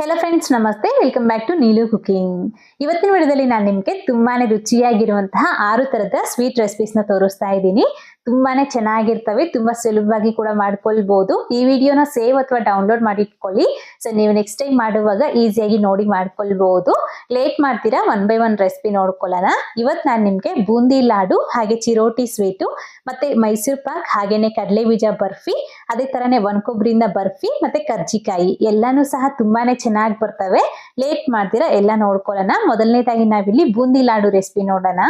Hello friends, ನಮಸ್ತೆ. Welcome back to Neelu cooking. ಇವತ್ತಿನ ವಿಡಿಯೋದಲ್ಲಿ ನಾನು ನಿಮಗೆ ತುಂಬಾನೇ ರುಚಿಯಾಗಿರುವಂತಹ 6 ತರದ ಸ್ವೀಟ್ ರೆಸಿಪೀಸ್ನ ತೋರಿಸ್ತಾ ಇದ್ದೀನಿ. ತುಂಬಾನೇ ಚೆನ್ನಾಗಿರ್ತವೆ, ತುಂಬಾ ಸುಲಭವಾಗಿ ಕೂಡ ಮಾಡ್ಕೊಳ್ಬಹುದು. ಈ ವಿಡಿಯೋನ ಸೇವ್ ಅಥವಾ ಡೌನ್ಲೋಡ್ ಮಾಡಿ ಇಟ್ಕೊಳ್ಳಿ. ಸೊ ನೀವು ನೆಕ್ಸ್ಟ್ ಟೈಮ್ ಮಾಡುವಾಗ ಈಸಿಯಾಗಿ ನೋಡಿ ಮಾಡ್ಕೊಳ್ಬಹುದು. ಲೇಟ್ ಮಾಡ್ತೀರಾ, ಒನ್ ಬೈ ಒನ್ ರೆಸಿಪಿ ನೋಡ್ಕೊಳ್ಳೋಣ. ಇವತ್ತು ನಾನು ನಿಮಗೆ ಬೂಂದಿ ಲಾಡು, ಹಾಗೆ ಚಿರೋಟಿ ಸ್ವೀಟು, ಮತ್ತೆ ಮೈಸೂರು ಪಾಕ್, ಹಾಗೇನೆ ಕಡಲೆ ಬೀಜ ಬರ್ಫಿ, ಅದೇ ತರನೇ ಒಣಕೊಬ್ಬರಿಯಿಂದ ಬರ್ಫಿ ಮತ್ತೆ ಕರ್ಜಿಕಾಯಿ ಎಲ್ಲಾನು ಸಹ ತುಂಬಾನೇ ಚೆನ್ನಾಗಿ ಬರ್ತವೆ. ಲೇಟ್ ಮಾಡ್ತೀರಾ, ಎಲ್ಲ ನೋಡ್ಕೊಳ್ಳೋಣ. ಮೊದಲನೇದಾಗಿ ನಾವಿಲ್ಲಿ ಬೂಂದಿ ಲಾಡು ರೆಸಿಪಿ ನೋಡೋಣ.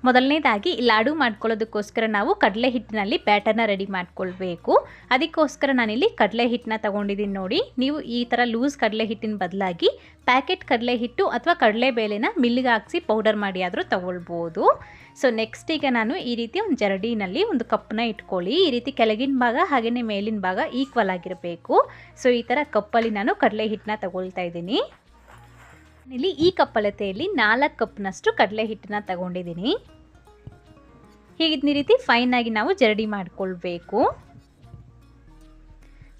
ಮೊದಲನೇದಾಗಿ ಲಾಡು ಮಾಡ್ಕೊಳ್ಳೋದಕ್ಕೋಸ್ಕರ ನಾವು ಕಡಲೆ ಹಿಟ್ಟಿನಲ್ಲಿ ಬ್ಯಾಟರ್ನ ರೆಡಿ ಮಾಡ್ಕೊಳ್ಬೇಕು. ಅದಕ್ಕೋಸ್ಕರ ನಾನಿಲ್ಲಿ ಕಡಲೆ ಹಿಟ್ಟನ್ನ ತಗೊಂಡಿದ್ದೀನಿ ನೋಡಿ. ನೀವು ಈ ಥರ ಲೂಸ್ ಕಡಲೆ ಹಿಟ್ಟಿನ ಬದಲಾಗಿ ಪ್ಯಾಕೆಟ್ ಕಡಲೆ ಹಿಟ್ಟು ಅಥವಾ ಕಡಲೆ ಬೇಳೆನ ಮಿಲ್ಲಿಗೆ ಹಾಕಿಸಿ ಪೌಡರ್ ಮಾಡಿ ಆದರೂ ತಗೊಳ್ಬೋದು. ಸೊ ನೆಕ್ಸ್ಟ್ ಈಗ ನಾನು ಈ ರೀತಿ ಒಂದು ಜರಡಿನಲ್ಲಿ ಒಂದು ಕಪ್ಪನ್ನ ಇಟ್ಕೊಳ್ಳಿ. ಈ ರೀತಿ ಕೆಳಗಿನ ಭಾಗ ಹಾಗೆಯೇ ಮೇಲಿನ ಭಾಗ ಈಕ್ವಲ್ ಆಗಿರಬೇಕು. ಸೊ ಈ ಥರ ಕಪ್ಪಲ್ಲಿ ನಾನು ಕಡಲೆ ಹಿಟ್ಟನ್ನ ತಗೊಳ್ತಾ ಇದ್ದೀನಿ. ಇಲ್ಲಿ ಈ ಕಪ್ಪಲತೆಯಲ್ಲಿ 4 ಕಪ್ನಷ್ಟು ಕಡಲೆ ಹಿಟ್ಟನ್ನ ತಗೊಂಡಿದ್ದೀನಿ. ಹೀಗೆ ಈ ರೀತಿ ಫೈನ್ ಆಗಿ ನಾವು ಜರಡಿ ಮಾಡ್ಕೊಳ್ಬೇಕು.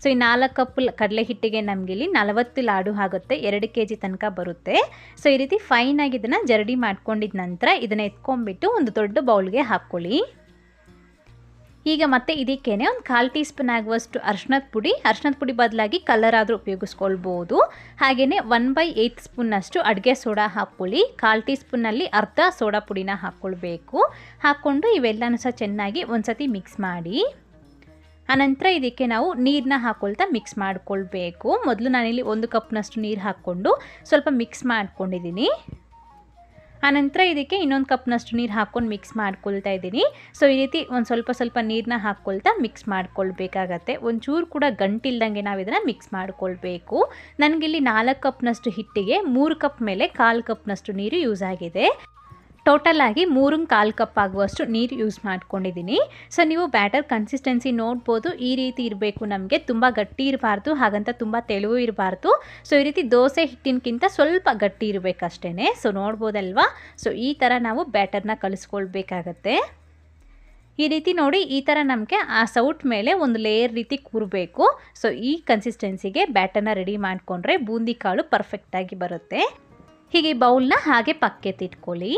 ಸೊ ಈ 4 ಕಪ್ ಕಡಲೆ ಹಿಟ್ಟಿಗೆ ನಮಗೆ ಇಲ್ಲಿ 40 ಲಾಡು ಆಗುತ್ತೆ, 2 kg ತನಕ ಬರುತ್ತೆ. ಸೊ ಈ ರೀತಿ ಫೈನ್ ಆಗಿ ಇದನ್ನು ಜರಡಿ ಮಾಡ್ಕೊಂಡಿದ ನಂತರ ಇದನ್ನು ಎತ್ಕೊಂಡ್ಬಿಟ್ಟು ಒಂದು ದೊಡ್ಡ ಬೌಲ್ಗೆ ಹಾಕ್ಕೊಳ್ಳಿ. ಈಗ ಮತ್ತೆ ಇದಕ್ಕೇನೆ ಒಂದು 1/4 ಟೀ ಸ್ಪೂನ್ ಆಗುವಷ್ಟು ಅರಿಶಿನದ ಪುಡಿ ಬದಲಾಗಿ ಕಲರ್ ಆದರೂ ಉಪಯೋಗಿಸ್ಕೊಳ್ಬೋದು. ಹಾಗೆಯೇ 1/8 ಸ್ಪೂನ್ನಷ್ಟು ಅಡುಗೆ ಸೋಡಾ ಹಾಕ್ಕೊಳ್ಳಿ. 1/4 ಟೀ ಸ್ಪೂನಲ್ಲಿ ಅರ್ಧ ಸೋಡಾ ಪುಡಿನ ಹಾಕ್ಕೊಳ್ಬೇಕು. ಹಾಕ್ಕೊಂಡು ಇವೆಲ್ಲನೂ ಸಹ ಚೆನ್ನಾಗಿ ಒಂದ್ಸತಿ ಮಿಕ್ಸ್ ಮಾಡಿ ಆನಂತರ ಇದಕ್ಕೆ ನಾವು ನೀರನ್ನ ಹಾಕ್ಕೊಳ್ತಾ ಮಿಕ್ಸ್ ಮಾಡ್ಕೊಳ್ಬೇಕು. ಮೊದಲು ನಾನಿಲ್ಲಿ 1 ಕಪ್ನಷ್ಟು ನೀರು ಹಾಕ್ಕೊಂಡು ಸ್ವಲ್ಪ ಮಿಕ್ಸ್ ಮಾಡ್ಕೊಂಡಿದ್ದೀನಿ. ಆನಂತರ ಇದಕ್ಕೆ ಇನ್ನೊಂದು ಕಪ್ನಷ್ಟು ನೀರು ಹಾಕ್ಕೊಂಡು ಮಿಕ್ಸ್ ಮಾಡ್ಕೊಳ್ತಾ ಇದ್ದೀನಿ. ಸೊ ಈ ರೀತಿ ಒಂದು ಸ್ವಲ್ಪ ನೀರನ್ನ ಹಾಕ್ಕೊಳ್ತಾ ಮಿಕ್ಸ್ ಮಾಡ್ಕೊಳ್ಬೇಕಾಗತ್ತೆ. ಒಂಚೂರು ಕೂಡ ಗಂಟಿಲ್ದಂಗೆ ನಾವು ಇದನ್ನು ಮಿಕ್ಸ್ ಮಾಡ್ಕೊಳ್ಬೇಕು. ನನಗಿಲ್ಲಿ 4 ಕಪ್ನಷ್ಟು ಹಿಟ್ಟಿಗೆ 3 ಕಪ್ ಮೇಲೆ 1/4 ಕಪ್ನಷ್ಟು ನೀರು ಯೂಸ್ ಆಗಿದೆ. ಟೋಟಲ್ ಆಗಿ 3-1/4 ಕಪ್ ಆಗುವಷ್ಟು ನೀರು ಯೂಸ್ ಮಾಡ್ಕೊಂಡಿದ್ದೀನಿ. ಸೊ ನೀವು ಬ್ಯಾಟರ್ ಕನ್ಸಿಸ್ಟೆನ್ಸಿ ನೋಡ್ಬೋದು. ಈ ರೀತಿ ಇರಬೇಕು, ನಮಗೆ ತುಂಬ ಗಟ್ಟಿ ಇರಬಾರ್ದು, ಹಾಗಂತ ತುಂಬ ತೆಳುವು ಇರಬಾರ್ದು. ಸೊ ಈ ರೀತಿ ದೋಸೆ ಹಿಟ್ಟಿನಕ್ಕಿಂತ ಸ್ವಲ್ಪ ಗಟ್ಟಿ ಇರಬೇಕಷ್ಟೇ. ಸೊ ನೋಡ್ಬೋದಲ್ವಾ. ಸೊ ಈ ಥರ ನಾವು ಬ್ಯಾಟರ್ನ ಕಲಿಸ್ಕೊಳ್ಬೇಕಾಗತ್ತೆ. ಈ ರೀತಿ ನೋಡಿ, ಈ ಥರ ನಮಗೆ ಆ ಸೌಟ್ ಮೇಲೆ ಒಂದು ಲೇಯರ್ ರೀತಿ ಕೂರಬೇಕು. ಸೊ ಈ ಕನ್ಸಿಸ್ಟೆನ್ಸಿಗೆ ಬ್ಯಾಟರ್ನ ರೆಡಿ ಮಾಡಿಕೊಂಡ್ರೆ ಬೂಂದಿ ಕಾಳು ಪರ್ಫೆಕ್ಟಾಗಿ ಬರುತ್ತೆ. ಹೀಗೆ ಬೌಲ್ನ ಹಾಗೆ ಪಕ್ಕೆತ್ತಿಟ್ಕೊಳ್ಳಿ.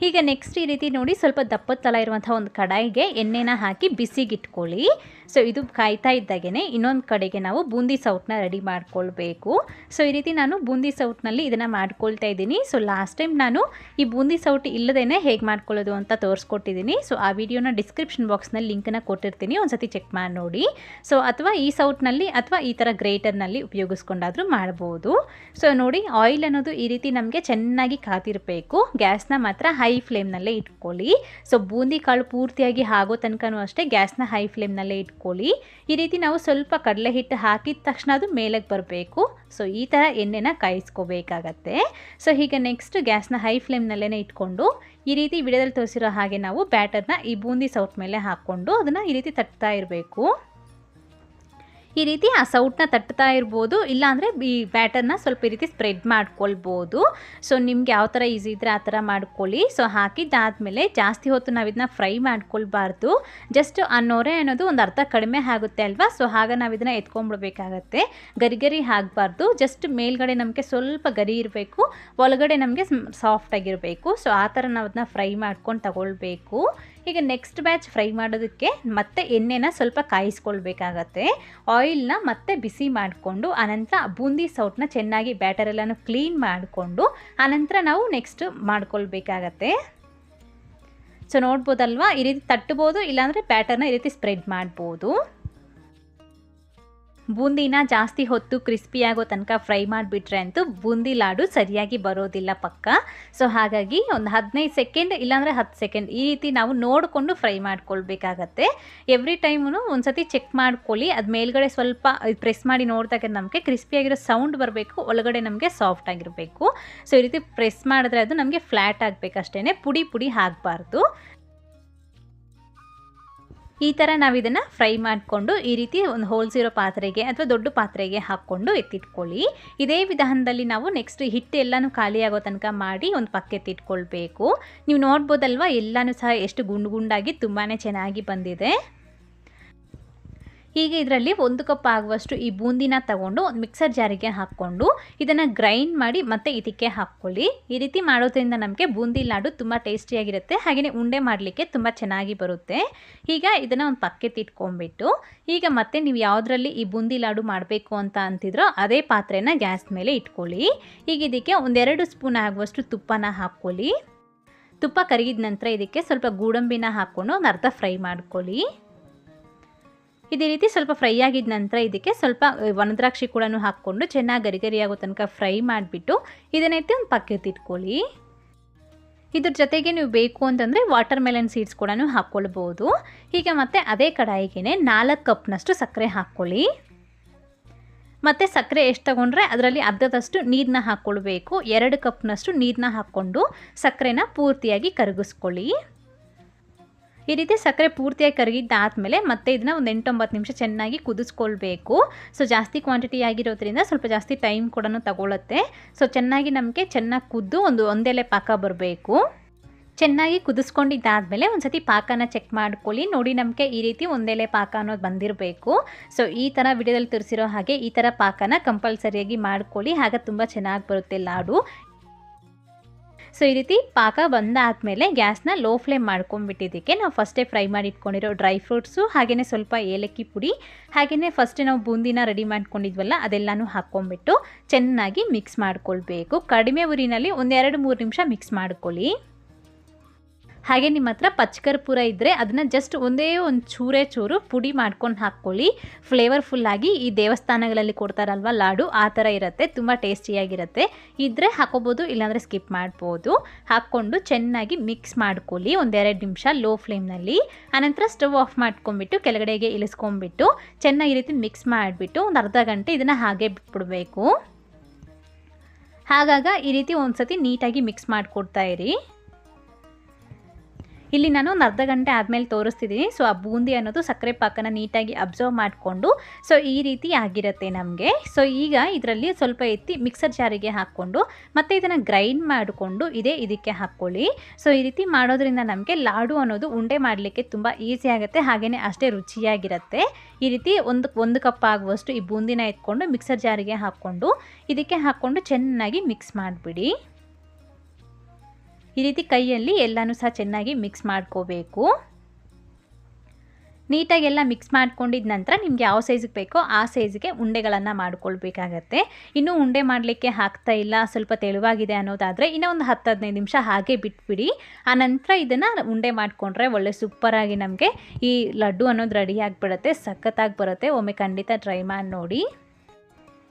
ಈಗ ನೆಕ್ಸ್ಟ್ ಈ ರೀತಿ ನೋಡಿ, ಸ್ವಲ್ಪ ದಪ್ಪದ ತಲ ಇರುವಂಥ ಒಂದು ಕಡಾಯಿಗೆ ಎಣ್ಣೆನ ಹಾಕಿ ಬಿಸಿಗಿಟ್ಕೊಳ್ಳಿ. ಸೊ ಇದು ಕಾಯ್ತಾ ಇದ್ದಾಗೇ ಇನ್ನೊಂದು ಕಡೆಗೆ ನಾವು ಬೂಂದಿ ಸೌಟ್ನ ರೆಡಿ ಮಾಡ್ಕೊಳ್ಬೇಕು. ಸೊ ಈ ರೀತಿ ನಾನು ಬೂಂದಿ ಸೌಟ್ನಲ್ಲಿ ಇದನ್ನು ಮಾಡ್ಕೊಳ್ತಾ ಇದ್ದೀನಿ. ಸೊ ಲಾಸ್ಟ್ ಟೈಮ್ ನಾನು ಈ ಬೂಂದಿ ಸೌಟ್ ಇಲ್ಲದೇ ಹೇಗೆ ಮಾಡ್ಕೊಳ್ಳೋದು ಅಂತ ತೋರಿಸ್ಕೊಟ್ಟಿದ್ದೀನಿ. ಸೊ ಆ ವಿಡಿಯೋನ ಡಿಸ್ಕ್ರಿಪ್ಷನ್ ಬಾಕ್ಸ್ನಲ್ಲಿ ಲಿಂಕನ್ನು ಕೊಟ್ಟಿರ್ತೀನಿ, ಒಂದ್ಸತಿ ಚೆಕ್ ಮಾಡಿ ನೋಡಿ. ಸೊ ಅಥವಾ ಈ ಸೌಟ್ನಲ್ಲಿ ಅಥವಾ ಈ ಥರ ಗ್ರೇಟರ್ನಲ್ಲಿ ಉಪಯೋಗಿಸ್ಕೊಂಡಾದರೂ ಮಾಡ್ಬೋದು. ಸೊ ನೋಡಿ, ಆಯಿಲ್ ಅನ್ನೋದು ಈ ರೀತಿ ನಮಗೆ ಚೆನ್ನಾಗಿ ಕಾತಿರಬೇಕು. ಗ್ಯಾಸ್ನ ಮಾತ್ರ ಹೈ ಫ್ಲೇಮ್ನಲ್ಲೇ ಇಟ್ಕೊಳ್ಳಿ. ಸೊ ಬೂಂದಿ ಕಾಳು ಪೂರ್ತಿಯಾಗಿ ಆಗೋ ತನಕನೂ ಅಷ್ಟೇ ಗ್ಯಾಸ್ನ ಹೈ ಫ್ಲೇಮ್ನಲ್ಲೇ ಇಟ್ಕೊಳ್ಳಿ. ಈ ರೀತಿ ನಾವು ಸ್ವಲ್ಪ ಕಡಲೆ ಹಿಟ್ಟು ಹಾಕಿದ ತಕ್ಷಣ ಅದು ಮೇಲಕ್ಕೆ ಬರಬೇಕು. ಸೊ ಈ ಥರ ಎಣ್ಣೆನ ಕಾಯಿಸ್ಕೋಬೇಕಾಗತ್ತೆ. ಸೊ ಹೀಗೆ ನೆಕ್ಸ್ಟ್ ಗ್ಯಾಸ್ನ ಹೈ ಫ್ಲೇಮ್ನಲ್ಲೇ ಇಟ್ಕೊಂಡು ಈ ರೀತಿ ವಿಡಿಯೋದಲ್ಲಿ ತೋರಿಸಿರೋ ಹಾಗೆ ನಾವು ಬ್ಯಾಟರ್ನ ಈ ಬೂಂದಿ ಸೌಟ್ ಮೇಲೆ ಹಾಕ್ಕೊಂಡು ಅದನ್ನು ಈ ರೀತಿ ತಟ್ತಾ ಇರಬೇಕು. ಈ ರೀತಿ ಆ ಸೌಟ್ನ ತಟ್ತಾ ಇರ್ಬೋದು, ಇಲ್ಲಾಂದರೆ ಈ ಬ್ಯಾಟರ್ನ ಸ್ವಲ್ಪ ಈ ರೀತಿ ಸ್ಪ್ರೆಡ್ ಮಾಡ್ಕೊಳ್ಬೋದು. ಸೊ ನಿಮ್ಗೆ ಯಾವ ಥರ ಈಸಿ ಇದ್ದರೆ ಆ ಥರ ಮಾಡ್ಕೊಳ್ಳಿ. ಸೊ ಹಾಕಿದ್ದಾದಮೇಲೆ ಜಾಸ್ತಿ ಹೊತ್ತು ನಾವು ಇದನ್ನ ಫ್ರೈ ಮಾಡ್ಕೊಳ್ಬಾರ್ದು. ಜಸ್ಟ್ ಆ ನೊರೆ ಅನ್ನೋದು ಒಂದು ಅರ್ಧ ಕಡಿಮೆ ಆಗುತ್ತೆ ಅಲ್ವಾ. ಸೊ ಆಗ ನಾವು ಇದನ್ನು ಎತ್ಕೊಂಡ್ಬಿಡ್ಬೇಕಾಗತ್ತೆ. ಗರಿ ಆಗಬಾರ್ದು. ಜಸ್ಟ್ ಮೇಲ್ಗಡೆ ನಮಗೆ ಸ್ವಲ್ಪ ಗರಿ ಇರಬೇಕು, ಒಳಗಡೆ ನಮಗೆ ಸಾಫ್ಟಾಗಿರಬೇಕು. ಸೊ ಆ ಥರ ನಾವು ಅದನ್ನ ಫ್ರೈ ಮಾಡ್ಕೊಂಡು ತಗೊಳ್ಬೇಕು. ಈಗ ನೆಕ್ಸ್ಟ್ ಬ್ಯಾಚ್ ಫ್ರೈ ಮಾಡೋದಕ್ಕೆ ಮತ್ತೆ ಎಣ್ಣೆನ ಸ್ವಲ್ಪ ಕಾಯಿಸ್ಕೊಳ್ಬೇಕಾಗತ್ತೆ. ಆಯಿಲ್ನ ಮತ್ತೆ ಬಿಸಿ ಮಾಡಿಕೊಂಡು ಆನಂತರ ಬೂಂದಿ ಸೌಟ್ನ ಚೆನ್ನಾಗಿ ಬ್ಯಾಟರೆಲ್ಲನೂ ಕ್ಲೀನ್ ಮಾಡಿಕೊಂಡು ಆನಂತರ ನಾವು ನೆಕ್ಸ್ಟ್ ಮಾಡ್ಕೊಳ್ಬೇಕಾಗತ್ತೆ. ಸೊ ನೋಡ್ಬೋದಲ್ವಾ, ಈ ರೀತಿ ತಟ್ಟಬೋದು, ಇಲ್ಲಾಂದರೆ ಬ್ಯಾಟರ್ನ ಈ ರೀತಿ ಸ್ಪ್ರೆಡ್ ಮಾಡ್ಬೋದು. ಬೂಂದಿನ ಜಾಸ್ತಿ ಹೊತ್ತು ಕ್ರಿಸ್ಪಿ ಆಗೋ ತನಕ ಫ್ರೈ ಮಾಡಿಬಿಟ್ರೆ ಅಂತೂ ಬೂಂದಿ ಲಾಡು ಸರಿಯಾಗಿ ಬರೋದಿಲ್ಲ ಪಕ್ಕ. ಸೊ ಹಾಗಾಗಿ ಒಂದು 15 ಸೆಕೆಂಡ್ ಇಲ್ಲಾಂದರೆ 10 ಸೆಕೆಂಡ್ ಈ ರೀತಿ ನಾವು ನೋಡಿಕೊಂಡು ಫ್ರೈ ಮಾಡ್ಕೊಳ್ಬೇಕಾಗತ್ತೆ. ಎವ್ರಿ ಟೈಮು ಒಂದ್ಸತಿ ಚೆಕ್ ಮಾಡ್ಕೊಳ್ಳಿ. ಅದು ಮೇಲ್ಗಡೆ ಸ್ವಲ್ಪ ಪ್ರೆಸ್ ಮಾಡಿ ನೋಡಿದಾಗ ನಮಗೆ ಕ್ರಿಸ್ಪಿಯಾಗಿರೋ ಸೌಂಡ್ ಬರಬೇಕು, ಒಳಗಡೆ ನಮಗೆ ಸಾಫ್ಟ್ ಆಗಿರಬೇಕು. ಸೊ ಈ ರೀತಿ ಪ್ರೆಸ್ ಮಾಡಿದ್ರೆ ಅದು ನಮಗೆ ಫ್ಲ್ಯಾಟ್ ಆಗಬೇಕಷ್ಟೇ, ಪುಡಿ ಆಗಬಾರ್ದು. ಈ ಥರ ನಾವು ಇದನ್ನು ಫ್ರೈ ಮಾಡಿಕೊಂಡು ಈ ರೀತಿ ಒಂದು ಹೋಲ್ಸ್ ಇರೋ ಪಾತ್ರೆಗೆ ಅಥವಾ ದೊಡ್ಡ ಪಾತ್ರೆಗೆ ಹಾಕ್ಕೊಂಡು ಎತ್ತಿಟ್ಕೊಳ್ಳಿ. ಇದೇ ವಿಧಾನದಲ್ಲಿ ನಾವು ನೆಕ್ಸ್ಟ್ ಹಿಟ್ಟು ಎಲ್ಲನೂ ಖಾಲಿ ಆಗೋ ತನಕ ಮಾಡಿ ಒಂದು ಪಕ್ಕ ಎತ್ತಿಟ್ಕೊಳ್ಬೇಕು. ನೀವು ನೋಡ್ಬೋದಲ್ವ, ಎಲ್ಲನೂ ಸಹ ಎಷ್ಟು ಗುಂಡಾಗಿ ತುಂಬಾ ಚೆನ್ನಾಗಿ ಬಂದಿದೆ. ಈಗ ಇದರಲ್ಲಿ 1 ಕಪ್ ಆಗುವಷ್ಟು ಈ ಬೂಂದಿನ ತಗೊಂಡು ಒಂದು ಮಿಕ್ಸರ್ ಜಾರಿಗೆ ಹಾಕ್ಕೊಂಡು ಇದನ್ನು ಗ್ರೈಂಡ್ ಮಾಡಿ ಮತ್ತೆ ಇದಕ್ಕೆ ಹಾಕ್ಕೊಳ್ಳಿ. ಈ ರೀತಿ ಮಾಡೋದ್ರಿಂದ ನಮಗೆ ಬೂಂದಿ ಲಾಡು ತುಂಬ ಟೇಸ್ಟಿಯಾಗಿರುತ್ತೆ, ಹಾಗೆಯೇ ಉಂಡೆ ಮಾಡಲಿಕ್ಕೆ ತುಂಬ ಚೆನ್ನಾಗಿ ಬರುತ್ತೆ. ಈಗ ಇದನ್ನು ಒಂದು ಪಕ್ಕಕ್ಕೆ ಇಟ್ಕೊಂಡ್ಬಿಟ್ಟು ಈಗ ಮತ್ತೆ ನೀವು ಯಾವುದರಲ್ಲಿ ಈ ಬೂಂದಿ ಲಾಡು ಮಾಡಬೇಕು ಅಂತ ಅಂತಿದ್ರೋ ಅದೇ ಪಾತ್ರೆನ ಗ್ಯಾಸ್ ಮೇಲೆ ಇಟ್ಕೊಳ್ಳಿ. ಈಗ ಇದಕ್ಕೆ 1-2 ಸ್ಪೂನ್ ಆಗುವಷ್ಟು ತುಪ್ಪನ ಹಾಕ್ಕೊಳ್ಳಿ. ತುಪ್ಪ ಕರಗಿದ ನಂತರ ಇದಕ್ಕೆ ಸ್ವಲ್ಪ ಗೋಡಂಬಿನ ಹಾಕ್ಕೊಂಡು ಒಂದು ಅರ್ಧ ಫ್ರೈ ಮಾಡ್ಕೊಳ್ಳಿ. ಇದೇ ರೀತಿ ಸ್ವಲ್ಪ ಫ್ರೈ ಆಗಿದ ನಂತರ ಇದಕ್ಕೆ ಸ್ವಲ್ಪ ಒಣದ್ರಾಕ್ಷಿ ಕೂಡ ಹಾಕ್ಕೊಂಡು ಚೆನ್ನಾಗಿ ಗರಿ ಆಗೋ ತನಕ ಫ್ರೈ ಮಾಡಿಬಿಟ್ಟು ಇದನ್ನೈತೆ ಒಂದು ಪಕ್ಕಕ್ಕೆ ಇಟ್ಕೊಳ್ಳಿ. ಇದ್ರ ಜೊತೆಗೆ ನೀವು ಬೇಕು ಅಂತಂದರೆ ವಾಟರ್ ಮೆಲನ್ ಸೀಡ್ಸ್ ಕೂಡ ಹಾಕ್ಕೊಳ್ಬೋದು. ಈಗ ಮತ್ತೆ ಅದೇ ಕಡಾಯಿಗೆ 4 ಕಪ್ನಷ್ಟು ಸಕ್ಕರೆ ಹಾಕ್ಕೊಳ್ಳಿ. ಮತ್ತು ಸಕ್ಕರೆ ಎಷ್ಟು ತಗೊಂಡ್ರೆ ಅದರಲ್ಲಿ ಅರ್ಧದಷ್ಟು ನೀರನ್ನ ಹಾಕ್ಕೊಳ್ಬೇಕು. 2 ಕಪ್ನಷ್ಟು ನೀರನ್ನ ಹಾಕ್ಕೊಂಡು ಸಕ್ಕರೆನ ಪೂರ್ತಿಯಾಗಿ ಕರಗಿಸ್ಕೊಳ್ಳಿ. ಈ ರೀತಿ ಸಕ್ಕರೆ ಪೂರ್ತಿಯಾಗಿ ಕರಗಿದ್ದಾದಮೇಲೆ ಮತ್ತೆ ಇದನ್ನು ಒಂದು 8-9 ನಿಮಿಷ ಚೆನ್ನಾಗಿ ಕುದಿಸ್ಕೊಳ್ಬೇಕು. ಸೊ ಜಾಸ್ತಿ ಕ್ವಾಂಟಿಟಿ ಆಗಿರೋದ್ರಿಂದ ಸ್ವಲ್ಪ ಜಾಸ್ತಿ ಟೈಮ್ ಕೂಡ ತಗೊಳುತ್ತೆ. ಸೊ ಚೆನ್ನಾಗಿ ನಮಗೆ ಚೆನ್ನಾಗಿ ಕುದ್ದು ಒಂದೆಲೆ ಪಾಕ ಬರಬೇಕು. ಚೆನ್ನಾಗಿ ಕುದಿಸ್ಕೊಂಡಿದ್ದಾದಮೇಲೆ ಒಂದು ಸತಿ ಪಾಕನ ಚೆಕ್ ಮಾಡ್ಕೊಳ್ಳಿ. ನೋಡಿ ನಮಗೆ ಈ ರೀತಿ ಒಂದೆಲೆ ಪಾಕ ಅನ್ನೋದು ಬಂದಿರಬೇಕು. ಸೊ ಈ ಥರ ವಿಡಿಯೋದಲ್ಲಿ ತೋರಿಸಿರೋ ಹಾಗೆ ಈ ಥರ ಪಾಕನ ಕಂಪಲ್ಸರಿಯಾಗಿ ಮಾಡ್ಕೊಳ್ಳಿ, ಆಗ ತುಂಬ ಚೆನ್ನಾಗಿ ಬರುತ್ತೆ ಲಾಡು. ಸೊ ಈ ರೀತಿ ಪಾಕ ಬಂದಾದಮೇಲೆ ಗ್ಯಾಸ್ನ ಲೋ ಫ್ಲೇಮ್ ಮಾಡ್ಕೊಂಡ್ಬಿಟ್ಟಿದ್ದಕ್ಕೆ ನಾವು ಫಸ್ಟೇ ಫ್ರೈ ಮಾಡಿ ಇಟ್ಕೊಂಡಿರೋ ಡ್ರೈ ಫ್ರೂಟ್ಸು ಹಾಗೆಯೇ ಸ್ವಲ್ಪ ಏಲಕ್ಕಿ ಪುಡಿ ಹಾಗೆಯೇ ಫಸ್ಟೇ ನಾವು ಬೂಂದಿನ ರೆಡಿ ಮಾಡ್ಕೊಂಡಿದ್ವಲ್ಲ ಅದೆಲ್ಲನೂ ಹಾಕ್ಕೊಂಡ್ಬಿಟ್ಟು ಚೆನ್ನಾಗಿ ಮಿಕ್ಸ್ ಮಾಡ್ಕೊಳ್ಬೇಕು. ಕಡಿಮೆ ಉರಿನಲ್ಲಿ 1-2-3 ನಿಮಿಷ ಮಿಕ್ಸ್ ಮಾಡ್ಕೊಳ್ಳಿ. ಹಾಗೆ ನಿಮ್ಮ ಹತ್ರ ಪಚ್ಚಕರ್ಪೂರ ಇದ್ದರೆ ಅದನ್ನು ಜಸ್ಟ್ ಒಂದೇ ಒಂದು ಚೂರು ಪುಡಿ ಮಾಡ್ಕೊಂಡು ಹಾಕ್ಕೊಳ್ಳಿ. ಫ್ಲೇವರ್ಫುಲ್ಲಾಗಿ ಈ ದೇವಸ್ಥಾನಗಳಲ್ಲಿ ಕೊಡ್ತಾರಲ್ವ ಲಾಡು ಆ ಥರ ಇರುತ್ತೆ, ತುಂಬ ಟೇಸ್ಟಿಯಾಗಿರುತ್ತೆ. ಇದ್ದರೆ ಹಾಕೋಬೋದು, ಇಲ್ಲಾಂದರೆ ಸ್ಕಿಪ್ ಮಾಡ್ಬೋದು. ಹಾಕ್ಕೊಂಡು ಚೆನ್ನಾಗಿ ಮಿಕ್ಸ್ ಮಾಡ್ಕೊಳ್ಳಿ 1-2 ನಿಮಿಷ ಲೋ ಫ್ಲೇಮ್ನಲ್ಲಿ. ಆನಂತರ ಸ್ಟವ್ ಆಫ್ ಮಾಡ್ಕೊಂಬಿಟ್ಟು ಕೆಳಗಡೆಗೆ ಇಳಿಸ್ಕೊಂಬಿಟ್ಟು ಚೆನ್ನಾಗಿ ಈ ರೀತಿ ಮಿಕ್ಸ್ ಮಾಡಿಬಿಟ್ಟು ಒಂದು ಅರ್ಧ ಗಂಟೆ ಇದನ್ನು ಹಾಗೆ ಬಿಟ್ಬಿಡಬೇಕು. ಹಾಗಾಗ ಈ ರೀತಿ ಒಂದು ಸತಿ ನೀಟಾಗಿ ಮಿಕ್ಸ್ ಮಾಡಿಕೊಡ್ತಾ ಇರಿ. ಇಲ್ಲಿ ನಾನು ಒಂದು ಅರ್ಧ ಗಂಟೆ ಆದಮೇಲೆ ತೋರಿಸ್ತಿದ್ದೀನಿ. ಸೊ ಆ ಬೂಂದಿ ಅನ್ನೋದು ಸಕ್ಕರೆ ಪಾಕನ ನೀಟಾಗಿ ಅಬ್ಸರ್ವ್ ಮಾಡಿಕೊಂಡು ಸೊ ಈ ರೀತಿ ಆಗಿರುತ್ತೆ ನಮಗೆ. ಸೊ ಈಗ ಇದರಲ್ಲಿ ಸ್ವಲ್ಪ ಎತ್ತಿ ಮಿಕ್ಸರ್ ಜಾರಿಗೆ ಹಾಕ್ಕೊಂಡು ಮತ್ತು ಇದನ್ನು ಗ್ರೈಂಡ್ ಮಾಡಿಕೊಂಡು ಇದಕ್ಕೆ ಹಾಕ್ಕೊಳ್ಳಿ. ಸೊ ಈ ರೀತಿ ಮಾಡೋದ್ರಿಂದ ನಮಗೆ ಲಾಡು ಅನ್ನೋದು ಉಂಡೆ ಮಾಡಲಿಕ್ಕೆ ತುಂಬ ಈಸಿ ಆಗುತ್ತೆ, ಹಾಗೆಯೇ ಅಷ್ಟೇ ರುಚಿಯಾಗಿರುತ್ತೆ. ಈ ರೀತಿ ಒಂದು ಕಪ್ ಆಗುವಷ್ಟು ಈ ಬೂಂದಿನ ಎತ್ಕೊಂಡು ಮಿಕ್ಸರ್ ಜಾರಿಗೆ ಹಾಕ್ಕೊಂಡು ಇದಕ್ಕೆ ಹಾಕ್ಕೊಂಡು ಚೆನ್ನಾಗಿ ಮಿಕ್ಸ್ ಮಾಡಿಬಿಡಿ. ಈ ರೀತಿ ಕೈಯಲ್ಲಿ ಎಲ್ಲನೂ ಸಹ ಚೆನ್ನಾಗಿ ಮಿಕ್ಸ್ ಮಾಡ್ಕೋಬೇಕು. ನೀಟಾಗಿ ಎಲ್ಲ ಮಿಕ್ಸ್ ಮಾಡ್ಕೊಂಡಿದ ನಂತರ ನಿಮಗೆ ಯಾವ ಸೈಜಿಗೆ ಬೇಕೋ ಆ ಸೈಜಿಗೆ ಉಂಡೆಗಳನ್ನು ಮಾಡ್ಕೊಳ್ಬೇಕಾಗತ್ತೆ. ಇನ್ನೂ ಉಂಡೆ ಮಾಡಲಿಕ್ಕೆ ಆಗ್ತಾ ಇಲ್ಲ, ಸ್ವಲ್ಪ ತೆಳುವಾಗಿದೆ ಅನ್ನೋದಾದರೆ ಇನ್ನೂ ಒಂದು 10-15 ನಿಮಿಷ ಹಾಗೆ ಬಿಟ್ಬಿಡಿ. ಆನಂತರ ಇದನ್ನು ಉಂಡೆ ಮಾಡಿಕೊಂಡ್ರೆ ಒಳ್ಳೆ ಸೂಪರಾಗಿ ನಮಗೆ ಈ ಲಡ್ಡು ಅನ್ನೋದು ರೆಡಿ ಆಗಿಬಿಡುತ್ತೆ, ಸಖತ್ತಾಗಿ ಬರುತ್ತೆ. ಒಮ್ಮೆ ಖಂಡಿತ ಟ್ರೈ ಮಾಡಿ ನೋಡಿ.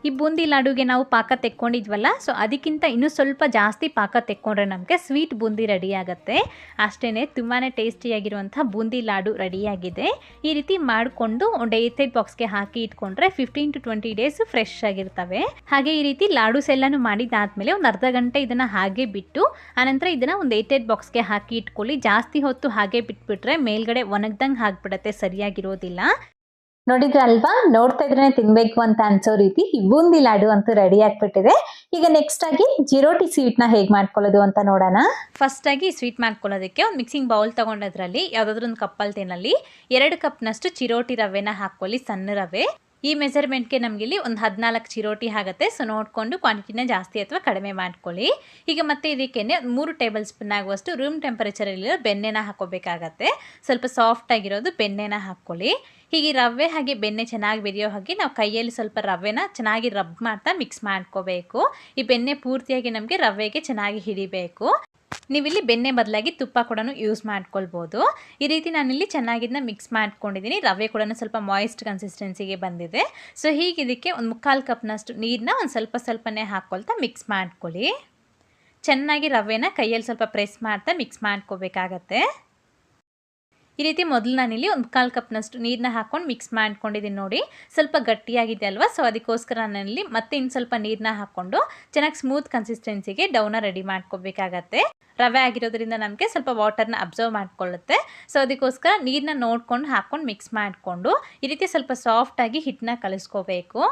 ಈ ಬೂಂದಿ ಲಾಡುಗೆ ನಾವು ಪಾಕ ತೆಕ್ಕೊಂಡಿದ್ವಲ್ಲ, ಸೊ ಅದಕ್ಕಿಂತ ಇನ್ನೂ ಸ್ವಲ್ಪ ಜಾಸ್ತಿ ಪಾಕ ತೆಕ್ಕೊಂಡ್ರೆ ನಮಗೆ ಸ್ವೀಟ್ ಬೂಂದಿ ರೆಡಿ ಆಗುತ್ತೆ. ಅಷ್ಟೇ, ತುಂಬಾ ಟೇಸ್ಟಿಯಾಗಿರುವಂಥ ಬೂಂದಿ ಲಾಡು ರೆಡಿಯಾಗಿದೆ. ಈ ರೀತಿ ಮಾಡಿಕೊಂಡು ಒಂದು ಏರ್ಟೈಟ್ ಬಾಕ್ಸ್ಗೆ ಹಾಕಿ ಇಟ್ಕೊಂಡ್ರೆ 15 to 20 ಡೇಸ್ ಫ್ರೆಶ್ ಆಗಿರ್ತವೆ. ಹಾಗೆ ಈ ರೀತಿ ಲಾಡುಸ್ ಎಲ್ಲನೂ ಮಾಡಿದಾದ್ಮೇಲೆ ಒಂದು ಅರ್ಧ ಗಂಟೆ ಇದನ್ನು ಹಾಗೆ ಬಿಟ್ಟು ಆನಂತರ ಇದನ್ನು ಒಂದು ಏರ್ಟೈಟ್ ಬಾಕ್ಸ್ಗೆ ಹಾಕಿ ಇಟ್ಕೊಳ್ಳಿ. ಜಾಸ್ತಿ ಹೊತ್ತು ಹಾಗೆ ಬಿಟ್ಬಿಟ್ರೆ ಮೇಲ್ಗಡೆ ಒಣಗ್ದಂಗೆ ಆಗಿಬಿಡುತ್ತೆ, ಸರಿಯಾಗಿರೋದಿಲ್ಲ. ನೋಡಿದ್ರಲ್ವಾ, ನೋಡ್ತಾ ಇದ್ರೆ ತಿನ್ಬೇಕು ಅಂತ ಅನ್ಸೋ ರೀತಿ ಈ ಬೂಂದಿ ಲಾಡು ಅಂತೂ ರೆಡಿ ಆಗ್ಬಿಟ್ಟಿದೆ. ಈಗ ನೆಕ್ಸ್ಟ್ ಆಗಿ ಜಿರೋಟಿ ಸ್ವೀಟ್ ನ ಹೇಗ್ ಮಾಡ್ಕೊಳ್ಳೋದು ಅಂತ ನೋಡೋಣ. ಫಸ್ಟ್ ಆಗಿ ಸ್ವೀಟ್ ಮಾಡ್ಕೊಳ್ಳೋದಕ್ಕೆ ಒಂದು ಮಿಕ್ಸಿಂಗ್ ಬೌಲ್ ತಗೊಂಡದ್ರಲ್ಲಿ ಯಾವುದಾದ್ರೂ ಒಂದು ಕಪ್ಪಲ್ತೇನಲ್ಲಿ 2 ಕಪ್ನಷ್ಟು ಚಿರೋಟಿ ರವೆನ ಹಾಕೊಳ್ಳಿ, ಸಣ್ಣ ರವೆ. ಈ ಮೆಜರ್ಮೆಂಟ್ಗೆ ನಮಗೆ ಇಲ್ಲಿ ಒಂದು 14 ಚಿರೋಟಿ ಆಗುತ್ತೆ. ಸೊ ನೋಡಿಕೊಂಡು ಕ್ವಾಂಟಿಟಿನ ಜಾಸ್ತಿ ಅಥವಾ ಕಡಿಮೆ ಮಾಡ್ಕೊಳ್ಳಿ. ಈಗ ಮತ್ತೆ ಇದಕ್ಕೆ 3 ಟೇಬಲ್ ಸ್ಪೂನ್ ಆಗುವಷ್ಟು ರೂಮ್ ಟೆಂಪರೇಚರಲ್ಲಿರೋ ಬೆಣ್ಣೆನ ಹಾಕೋಬೇಕಾಗತ್ತೆ. ಸ್ವಲ್ಪ ಸಾಫ್ಟ್ ಆಗಿರೋದು ಬೆಣ್ಣೆನ ಹಾಕ್ಕೊಳ್ಳಿ. ಹೀಗೆ ರವೆ ಹಾಗೆ ಬೆಣ್ಣೆ ಚೆನ್ನಾಗಿ ಬೆರೆಯೋ ಹಾಗೆ ನಾವು ಕೈಯಲ್ಲಿ ಸ್ವಲ್ಪ ರವೆನ ಚೆನ್ನಾಗಿ ರಬ್ ಮಾಡ್ತಾ ಮಿಕ್ಸ್ ಮಾಡ್ಕೋಬೇಕು. ಈ ಬೆಣ್ಣೆ ಪೂರ್ತಿಯಾಗಿ ನಮಗೆ ರವೆಗೆ ಚೆನ್ನಾಗಿ ಹಿಡಿಬೇಕು. ನೀವಿಲ್ಲಿ ಬೆಣ್ಣೆ ಬದಲಾಗಿ ತುಪ್ಪ ಕೂಡ ಯೂಸ್ ಮಾಡ್ಕೊಳ್ಬೋದು. ಈ ರೀತಿ ನಾನಿಲ್ಲಿ ಚೆನ್ನಾಗಿದ್ದನ್ನ ಮಿಕ್ಸ್ ಮಾಡ್ಕೊಂಡಿದ್ದೀನಿ. ರವೆ ಕೂಡ ಸ್ವಲ್ಪ ಮಾಯಿಸ್ಟ್ ಕನ್ಸಿಸ್ಟೆನ್ಸಿಗೆ ಬಂದಿದೆ. ಸೊ ಹೀಗೆ ಇದಕ್ಕೆ ಒಂದು 3/4 ಕಪ್ನಷ್ಟು ನೀರನ್ನ ಒಂದು ಸ್ವಲ್ಪನೇ ಹಾಕ್ಕೊಳ್ತಾ ಮಿಕ್ಸ್ ಮಾಡ್ಕೊಳ್ಳಿ. ಚೆನ್ನಾಗಿ ರವೆನ ಕೈಯಲ್ಲಿ ಸ್ವಲ್ಪ ಪ್ರೆಸ್ ಮಾಡ್ತಾ ಮಿಕ್ಸ್ ಮಾಡ್ಕೋಬೇಕಾಗತ್ತೆ. ಈ ರೀತಿ ಮೊದಲು ನಾನಿಲ್ಲಿ ಒಂದು 1/4 ಕಪ್ನಷ್ಟು ನೀರನ್ನ ಹಾಕ್ಕೊಂಡು ಮಿಕ್ಸ್ ಮಾಡ್ಕೊಂಡಿದ್ದೀನಿ. ನೋಡಿ, ಸ್ವಲ್ಪ ಗಟ್ಟಿಯಾಗಿದೆ ಅಲ್ವಾ. ಸೊ ಅದಕ್ಕೋಸ್ಕರ ನಾನಿಲ್ಲಿ ಮತ್ತೆ ಇನ್ನು ಸ್ವಲ್ಪ ನೀರನ್ನ ಹಾಕ್ಕೊಂಡು ಚೆನ್ನಾಗಿ ಸ್ಮೂತ್ ಕನ್ಸಿಸ್ಟೆನ್ಸಿಗೆ ಡೌನ ರೆಡಿ ಮಾಡ್ಕೋಬೇಕಾಗತ್ತೆ. ರವೆ ಆಗಿರೋದ್ರಿಂದ ನಮಗೆ ಸ್ವಲ್ಪ ವಾಟರ್ನ ಅಬ್ಸರ್ವ್ ಮಾಡ್ಕೊಳ್ಳುತ್ತೆ. ಸೊ ಅದಕ್ಕೋಸ್ಕರ ನೀರನ್ನ ನೋಡ್ಕೊಂಡು ಹಾಕ್ಕೊಂಡು ಮಿಕ್ಸ್ ಮಾಡಿಕೊಂಡು ಈ ರೀತಿ ಸ್ವಲ್ಪ ಸಾಫ್ಟಾಗಿ ಹಿಟ್ಟನ್ನ ಕಲಿಸ್ಕೋಬೇಕು.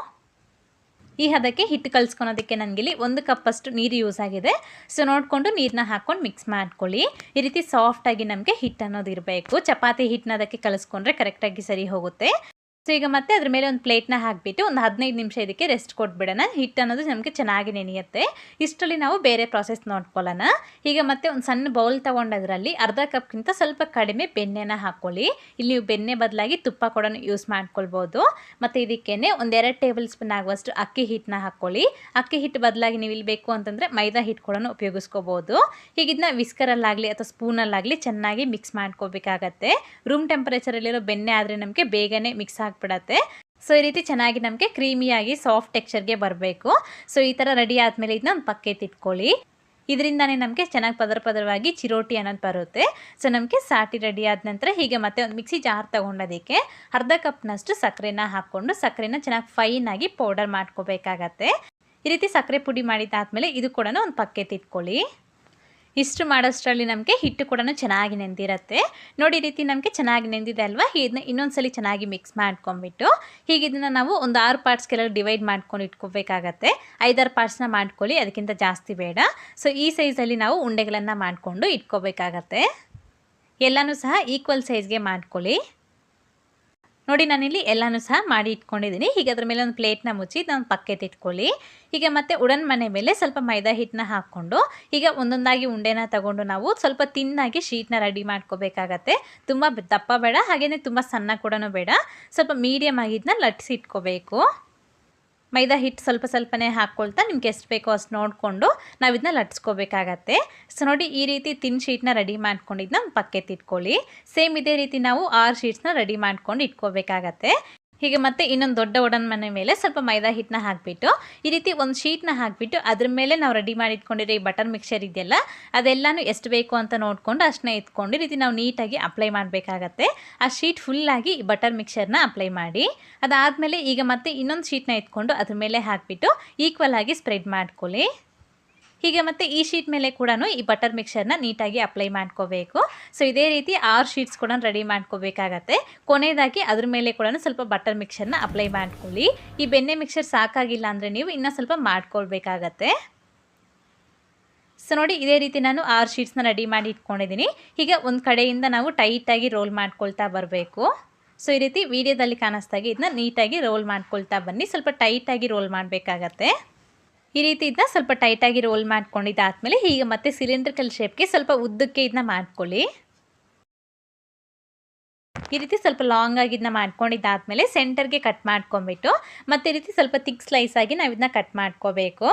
ಈ ಹದಕ್ಕೆ ಹಿಟ್ಟು ಕಲಿಸ್ಕೊಳೋದಕ್ಕೆ ನನಗಿಲ್ಲಿ 1 ಕಪ್ಪಷ್ಟು ನೀರು ಯೂಸ್ ಆಗಿದೆ. ಸೊ ನೋಡಿಕೊಂಡು ನೀರನ್ನ ಹಾಕ್ಕೊಂಡು ಮಿಕ್ಸ್ ಮಾಡ್ಕೊಳ್ಳಿ. ಈ ರೀತಿ ಸಾಫ್ಟಾಗಿ ನಮಗೆ ಹಿಟ್ಟು ಅನ್ನೋದು ಇರಬೇಕು. ಚಪಾತಿ ಹಿಟ್ಟನ್ನ ಅದಕ್ಕೆ ಕಲಿಸ್ಕೊಂಡ್ರೆ ಕರೆಕ್ಟಾಗಿ ಸರಿ ಹೋಗುತ್ತೆ. ಸೊ ಈಗ ಮತ್ತೆ ಅದ್ರ ಮೇಲೆ ಒಂದು ಪ್ಲೇಟ್ನ ಹಾಕಿಬಿಟ್ಟು ಒಂದು 15 ನಿಮಿಷ ಇದಕ್ಕೆ ರೆಸ್ಟ್ ಕೊಟ್ಬಿಡೋಣ. ಹಿಟ್ಟು ಅನ್ನೋದು ನಮಗೆ ಚೆನ್ನಾಗಿ ನೆನೆಯುತ್ತೆ. ಇಷ್ಟರಲ್ಲಿ ನಾವು ಬೇರೆ ಪ್ರಾಸೆಸ್ ನೋಡ್ಕೊಳ್ಳೋಣ. ಈಗ ಮತ್ತೆ ಒಂದು ಸಣ್ಣ ಬೌಲ್ ತೊಗೊಂಡದ್ರಲ್ಲಿ ಅರ್ಧ ಕಪ್ಗಿಂತ ಸ್ವಲ್ಪ ಕಡಿಮೆ ಬೆಣ್ಣೆನ ಹಾಕ್ಕೊಳ್ಳಿ. ಇಲ್ಲಿ ನೀವು ಬೆಣ್ಣೆ ಬದಲಾಗಿ ತುಪ್ಪ ಕೂಡ ಯೂಸ್ ಮಾಡ್ಕೊಳ್ಬೋದು. ಮತ್ತು ಇದಕ್ಕೇನೆ ಒಂದು 2 ಟೇಬಲ್ ಸ್ಪೂನ್ ಆಗುವಷ್ಟು ಅಕ್ಕಿ ಹಿಟ್ಟನ್ನ ಹಾಕ್ಕೊಳ್ಳಿ. ಅಕ್ಕಿ ಹಿಟ್ಟು ಬದಲಾಗಿ ನೀವು ಇಲ್ಲಿ ಬೇಕು ಅಂತಂದರೆ ಮೈದಾ ಹಿಟ್ಟು ಕೂಡ ಉಪಯೋಗಿಸ್ಕೋಬೋದು. ಈಗ ಇದನ್ನ ವಿಸ್ಕರಲ್ಲಾಗಲಿ ಅಥವಾ ಸ್ಪೂನಲ್ಲಾಗಲಿ ಚೆನ್ನಾಗಿ ಮಿಕ್ಸ್ ಮಾಡ್ಕೋಬೇಕಾಗತ್ತೆ. ರೂಮ್ ಟೆಂಪರೇಚರಲ್ಲಿರೋ ಬೆಣ್ಣೆ ಆದರೆ ನಮಗೆ ಬೇಗನೆ ಮಿಕ್ಸ್ ಆಗಿಬಿಡತ್ತೆ. ಸೊ ಈ ರೀತಿ ಚೆನ್ನಾಗಿ ನಮಗೆ ಕ್ರೀಮಿಯಾಗಿ ಸಾಫ್ಟ್ ಟೆಕ್ಸ್ಚರ್ಗೆ ಬರಬೇಕು. ಸೊ ಈ ಥರ ರೆಡಿ ಆದಮೇಲೆ ಇದನ್ನ ಒಂದು ಪಕ್ಕಕ್ಕೆ ಇಟ್ಕೊಳ್ಳಿ. ಇದರಿಂದಾನೇ ನಮಗೆ ಚೆನ್ನಾಗಿ ಪದರವಾಗಿ ಚಿರೋಟಿ ಅನ್ನೋದು ಬರುತ್ತೆ. ಸೊ ನಮಗೆ ಸಾಟಿ ರೆಡಿ ಆದ ನಂತರ ಹೀಗೆ ಮತ್ತೆ ಒಂದು ಮಿಕ್ಸಿ ಜಾರ್ ತೊಗೊಂಡೋದಕ್ಕೆ ಅರ್ಧ ಕಪ್ನಷ್ಟು ಸಕ್ಕರೆನ ಹಾಕ್ಕೊಂಡು ಸಕ್ಕರೆನ ಚೆನ್ನಾಗಿ ಫೈನಾಗಿ ಪೌಡರ್ ಮಾಡ್ಕೋಬೇಕಾಗತ್ತೆ. ಈ ರೀತಿ ಸಕ್ಕರೆ ಪುಡಿ ಮಾಡಿದ್ದಾದಮೇಲೆ ಇದು ಕೂಡ ಒಂದು ಪಕ್ಕಕ್ಕೆ ಇಟ್ಕೊಳ್ಳಿ. ಇಷ್ಟು ಮಾಡೋಷ್ಟರಲ್ಲಿ ನಮಗೆ ಹಿಟ್ಟು ಕೂಡ ಚೆನ್ನಾಗಿ ನೆಂದಿರುತ್ತೆ. ನೋಡಿ ಈ ರೀತಿ ನಮಗೆ ಚೆನ್ನಾಗಿ ನೆಂದಿದೆ ಅಲ್ವಾ. ಇದನ್ನ ಇನ್ನೊಂದ್ಸಲಿ ಚೆನ್ನಾಗಿ ಮಿಕ್ಸ್ ಮಾಡ್ಕೊಂಡ್ಬಿಟ್ಟು ಹೀಗೆ ಇದನ್ನು ನಾವು ಒಂದು 6 ಪಾರ್ಟ್ಸ್ಗೆಲ್ಲ ಡಿವೈಡ್ ಮಾಡ್ಕೊಂಡು ಇಟ್ಕೋಬೇಕಾಗತ್ತೆ. 5-6 ಪಾರ್ಟ್ಸ್ನ ಮಾಡ್ಕೊಳ್ಳಿ, ಅದಕ್ಕಿಂತ ಜಾಸ್ತಿ ಬೇಡ. ಸೊ ಈ ಸೈಜಲ್ಲಿ ನಾವು ಉಂಡೆಗಳನ್ನು ಮಾಡಿಕೊಂಡು ಇಟ್ಕೋಬೇಕಾಗತ್ತೆ. ಎಲ್ಲನೂ ಸಹ ಈಕ್ವಲ್ ಸೈಜ್ಗೆ ಮಾಡ್ಕೊಳ್ಳಿ. ನೋಡಿ ನಾನಿಲ್ಲಿ ಎಲ್ಲನೂ ಸಹ ಮಾಡಿ ಇಟ್ಕೊಂಡಿದ್ದೀನಿ. ಹೀಗೆ ಅದ್ರ ಮೇಲೆ ಒಂದು ಪ್ಲೇಟ್ನ ಮುಚ್ಚಿ ನಾನು ಪಕ್ಕಕ್ಕೆ ಇಟ್ಕೊಳ್ಳಿ. ಹೀಗೆ ಮತ್ತೆ ಉಡನ್ ಮನೆ ಮೇಲೆ ಸ್ವಲ್ಪ ಮೈದಾ ಹಿಟ್ಟನ್ನ ಹಾಕ್ಕೊಂಡು ಈಗ ಒಂದೊಂದಾಗಿ ಉಂಡೆನ ತಗೊಂಡು ನಾವು ಸ್ವಲ್ಪ ತಿನ್ನಾಗಿ ಶೀಟ್ನ ರೆಡಿ ಮಾಡ್ಕೋಬೇಕಾಗತ್ತೆ. ತುಂಬ ದಪ್ಪ ಬೇಡ, ಹಾಗೆಯೇ ತುಂಬ ಸಣ್ಣ ಕೂಡ ಬೇಡ, ಸ್ವಲ್ಪ ಮೀಡಿಯಮ್ ಆಗಿ ಇದನ್ನ ಲಟ್ಟಿಸಿ ಇಟ್ಕೋಬೇಕು. ಮೈದಾ ಹಿಟ್ಟು ಸ್ವಲ್ಪನೇ ಹಾಕ್ಕೊಳ್ತಾ ನಿಮ್ಗೆ ಎಷ್ಟು ಬೇಕೋ ಅಷ್ಟು ನೋಡಿಕೊಂಡು ನಾವು ಇದನ್ನ ಲಟ್ಸ್ಕೋಬೇಕಾಗತ್ತೆ. ಸೊ ನೋಡಿ ಈ ರೀತಿ ತಿನ್ ಶೀಟ್ನ ರೆಡಿ ಮಾಡ್ಕೊಂಡಿದ್ದನ್ನ ಪಕ್ಕಕ್ಕೆ ಇಟ್ಕೊಳ್ಳಿ. ಸೇಮ್ ಇದೇ ರೀತಿ ನಾವು 6 ಶೀಟ್ಸ್ನ ರೆಡಿ ಮಾಡ್ಕೊಂಡು ಇಟ್ಕೋಬೇಕಾಗತ್ತೆ. ಹೀಗೆ ಮತ್ತೆ ಇನ್ನೊಂದು ದೊಡ್ಡ ಉಡನ್ ಮನೆ ಮೇಲೆ ಸ್ವಲ್ಪ ಮೈದಾ ಹಿಟ್ಟನ್ನ ಹಾಕಿಬಿಟ್ಟು ಈ ರೀತಿ ಒಂದು ಶೀಟ್ನ ಹಾಕಿಬಿಟ್ಟು ಅದ್ರ ಮೇಲೆ ನಾವು ರೆಡಿ ಮಾಡಿ ಇಟ್ಕೊಂಡಿರೋ ಈ ಬಟರ್ ಮಿಕ್ಸರ್ ಇದೆಯಲ್ಲ ಅದೆಲ್ಲನೂ ಎಷ್ಟು ಬೇಕು ಅಂತ ನೋಡಿಕೊಂಡು ಅಷ್ಟನ್ನ ಎತ್ಕೊಂಡು ಈ ರೀತಿ ನಾವು ನೀಟಾಗಿ ಅಪ್ಲೈ ಮಾಡಬೇಕಾಗತ್ತೆ. ಆ ಶೀಟ್ ಫುಲ್ಲಾಗಿ ಈ ಬಟರ್ ಮಿಕ್ಸರ್ನ ಅಪ್ಲೈ ಮಾಡಿ ಅದಾದಮೇಲೆ ಈಗ ಮತ್ತೆ ಇನ್ನೊಂದು ಶೀಟ್ನ ಎತ್ಕೊಂಡು ಅದ್ರ ಮೇಲೆ ಹಾಕಿಬಿಟ್ಟು ಈಕ್ವಲ್ ಆಗಿ ಸ್ಪ್ರೆಡ್ ಮಾಡ್ಕೊಳ್ಳಿ. ಹೀಗೆ ಮತ್ತೆ ಈ ಶೀಟ್ ಮೇಲೆ ಕೂಡ ಈ ಬಟರ್ ಮಿಕ್ಸರ್ನ ನೀಟಾಗಿ ಅಪ್ಲೈ ಮಾಡ್ಕೋಬೇಕು. ಸೊ ಇದೇ ರೀತಿ 6 ಶೀಟ್ಸ್ ಕೂಡ ರೆಡಿ ಮಾಡ್ಕೋಬೇಕಾಗತ್ತೆ. ಕೊನೆಯದಾಗಿ ಅದ್ರ ಮೇಲೆ ಕೂಡ ಸ್ವಲ್ಪ ಬಟರ್ ಮಿಕ್ಸರ್ನ ಅಪ್ಲೈ ಮಾಡ್ಕೊಳ್ಳಿ. ಈ ಬೆಣ್ಣೆ ಮಿಕ್ಸರ್ ಸಾಕಾಗಿಲ್ಲ ಅಂದರೆ ನೀವು ಇನ್ನೂ ಸ್ವಲ್ಪ ಮಾಡ್ಕೊಳ್ಬೇಕಾಗತ್ತೆ. ಸೊ ನೋಡಿ ಇದೇ ರೀತಿ ನಾನು 6 ಶೀಟ್ಸ್ನ ರೆಡಿ ಮಾಡಿ ಇಟ್ಕೊಂಡಿದ್ದೀನಿ. ಈಗ ಒಂದು ಕಡೆಯಿಂದ ನಾವು ಟೈಟಾಗಿ ರೋಲ್ ಮಾಡ್ಕೊಳ್ತಾ ಬರಬೇಕು. ಸೊ ಈ ರೀತಿ ವಿಡಿಯೋದಲ್ಲಿ ಕಾಣಿಸ್ದಾಗೆ ಇದನ್ನ ನೀಟಾಗಿ ರೋಲ್ ಮಾಡ್ಕೊಳ್ತಾ ಬನ್ನಿ. ಸ್ವಲ್ಪ ಟೈಟಾಗಿ ರೋಲ್ ಮಾಡಬೇಕಾಗತ್ತೆ. ಈ ರೀತಿ ಇದನ್ನ ಸ್ವಲ್ಪ ಟೈಟಾಗಿ ರೋಲ್ ಮಾಡ್ಕೊಂಡಿದ್ದಾದಮೇಲೆ ಹೀಗೆ ಮತ್ತೆ ಸಿಲಿಂಡ್ರಿಕಲ್ ಶೇಪ್ಗೆ ಸ್ವಲ್ಪ ಉದ್ದಕ್ಕೆ ಇದನ್ನ ಮಾಡ್ಕೊಳ್ಳಿ. ಈ ರೀತಿ ಸ್ವಲ್ಪ ಲಾಂಗ್ ಆಗಿ ಇದನ್ನ ಮಾಡ್ಕೊಂಡಿದ್ದಾದಮೇಲೆ ಸೆಂಟರ್ಗೆ ಕಟ್ ಮಾಡ್ಕೊಂಬಿಟ್ಟು ಮತ್ತೆ ಈ ರೀತಿ ಸ್ವಲ್ಪ ಥಿಕ್ ಸ್ಲೈಸ್ ಆಗಿ ನಾವು ಇದನ್ನ ಕಟ್ ಮಾಡ್ಕೋಬೇಕು.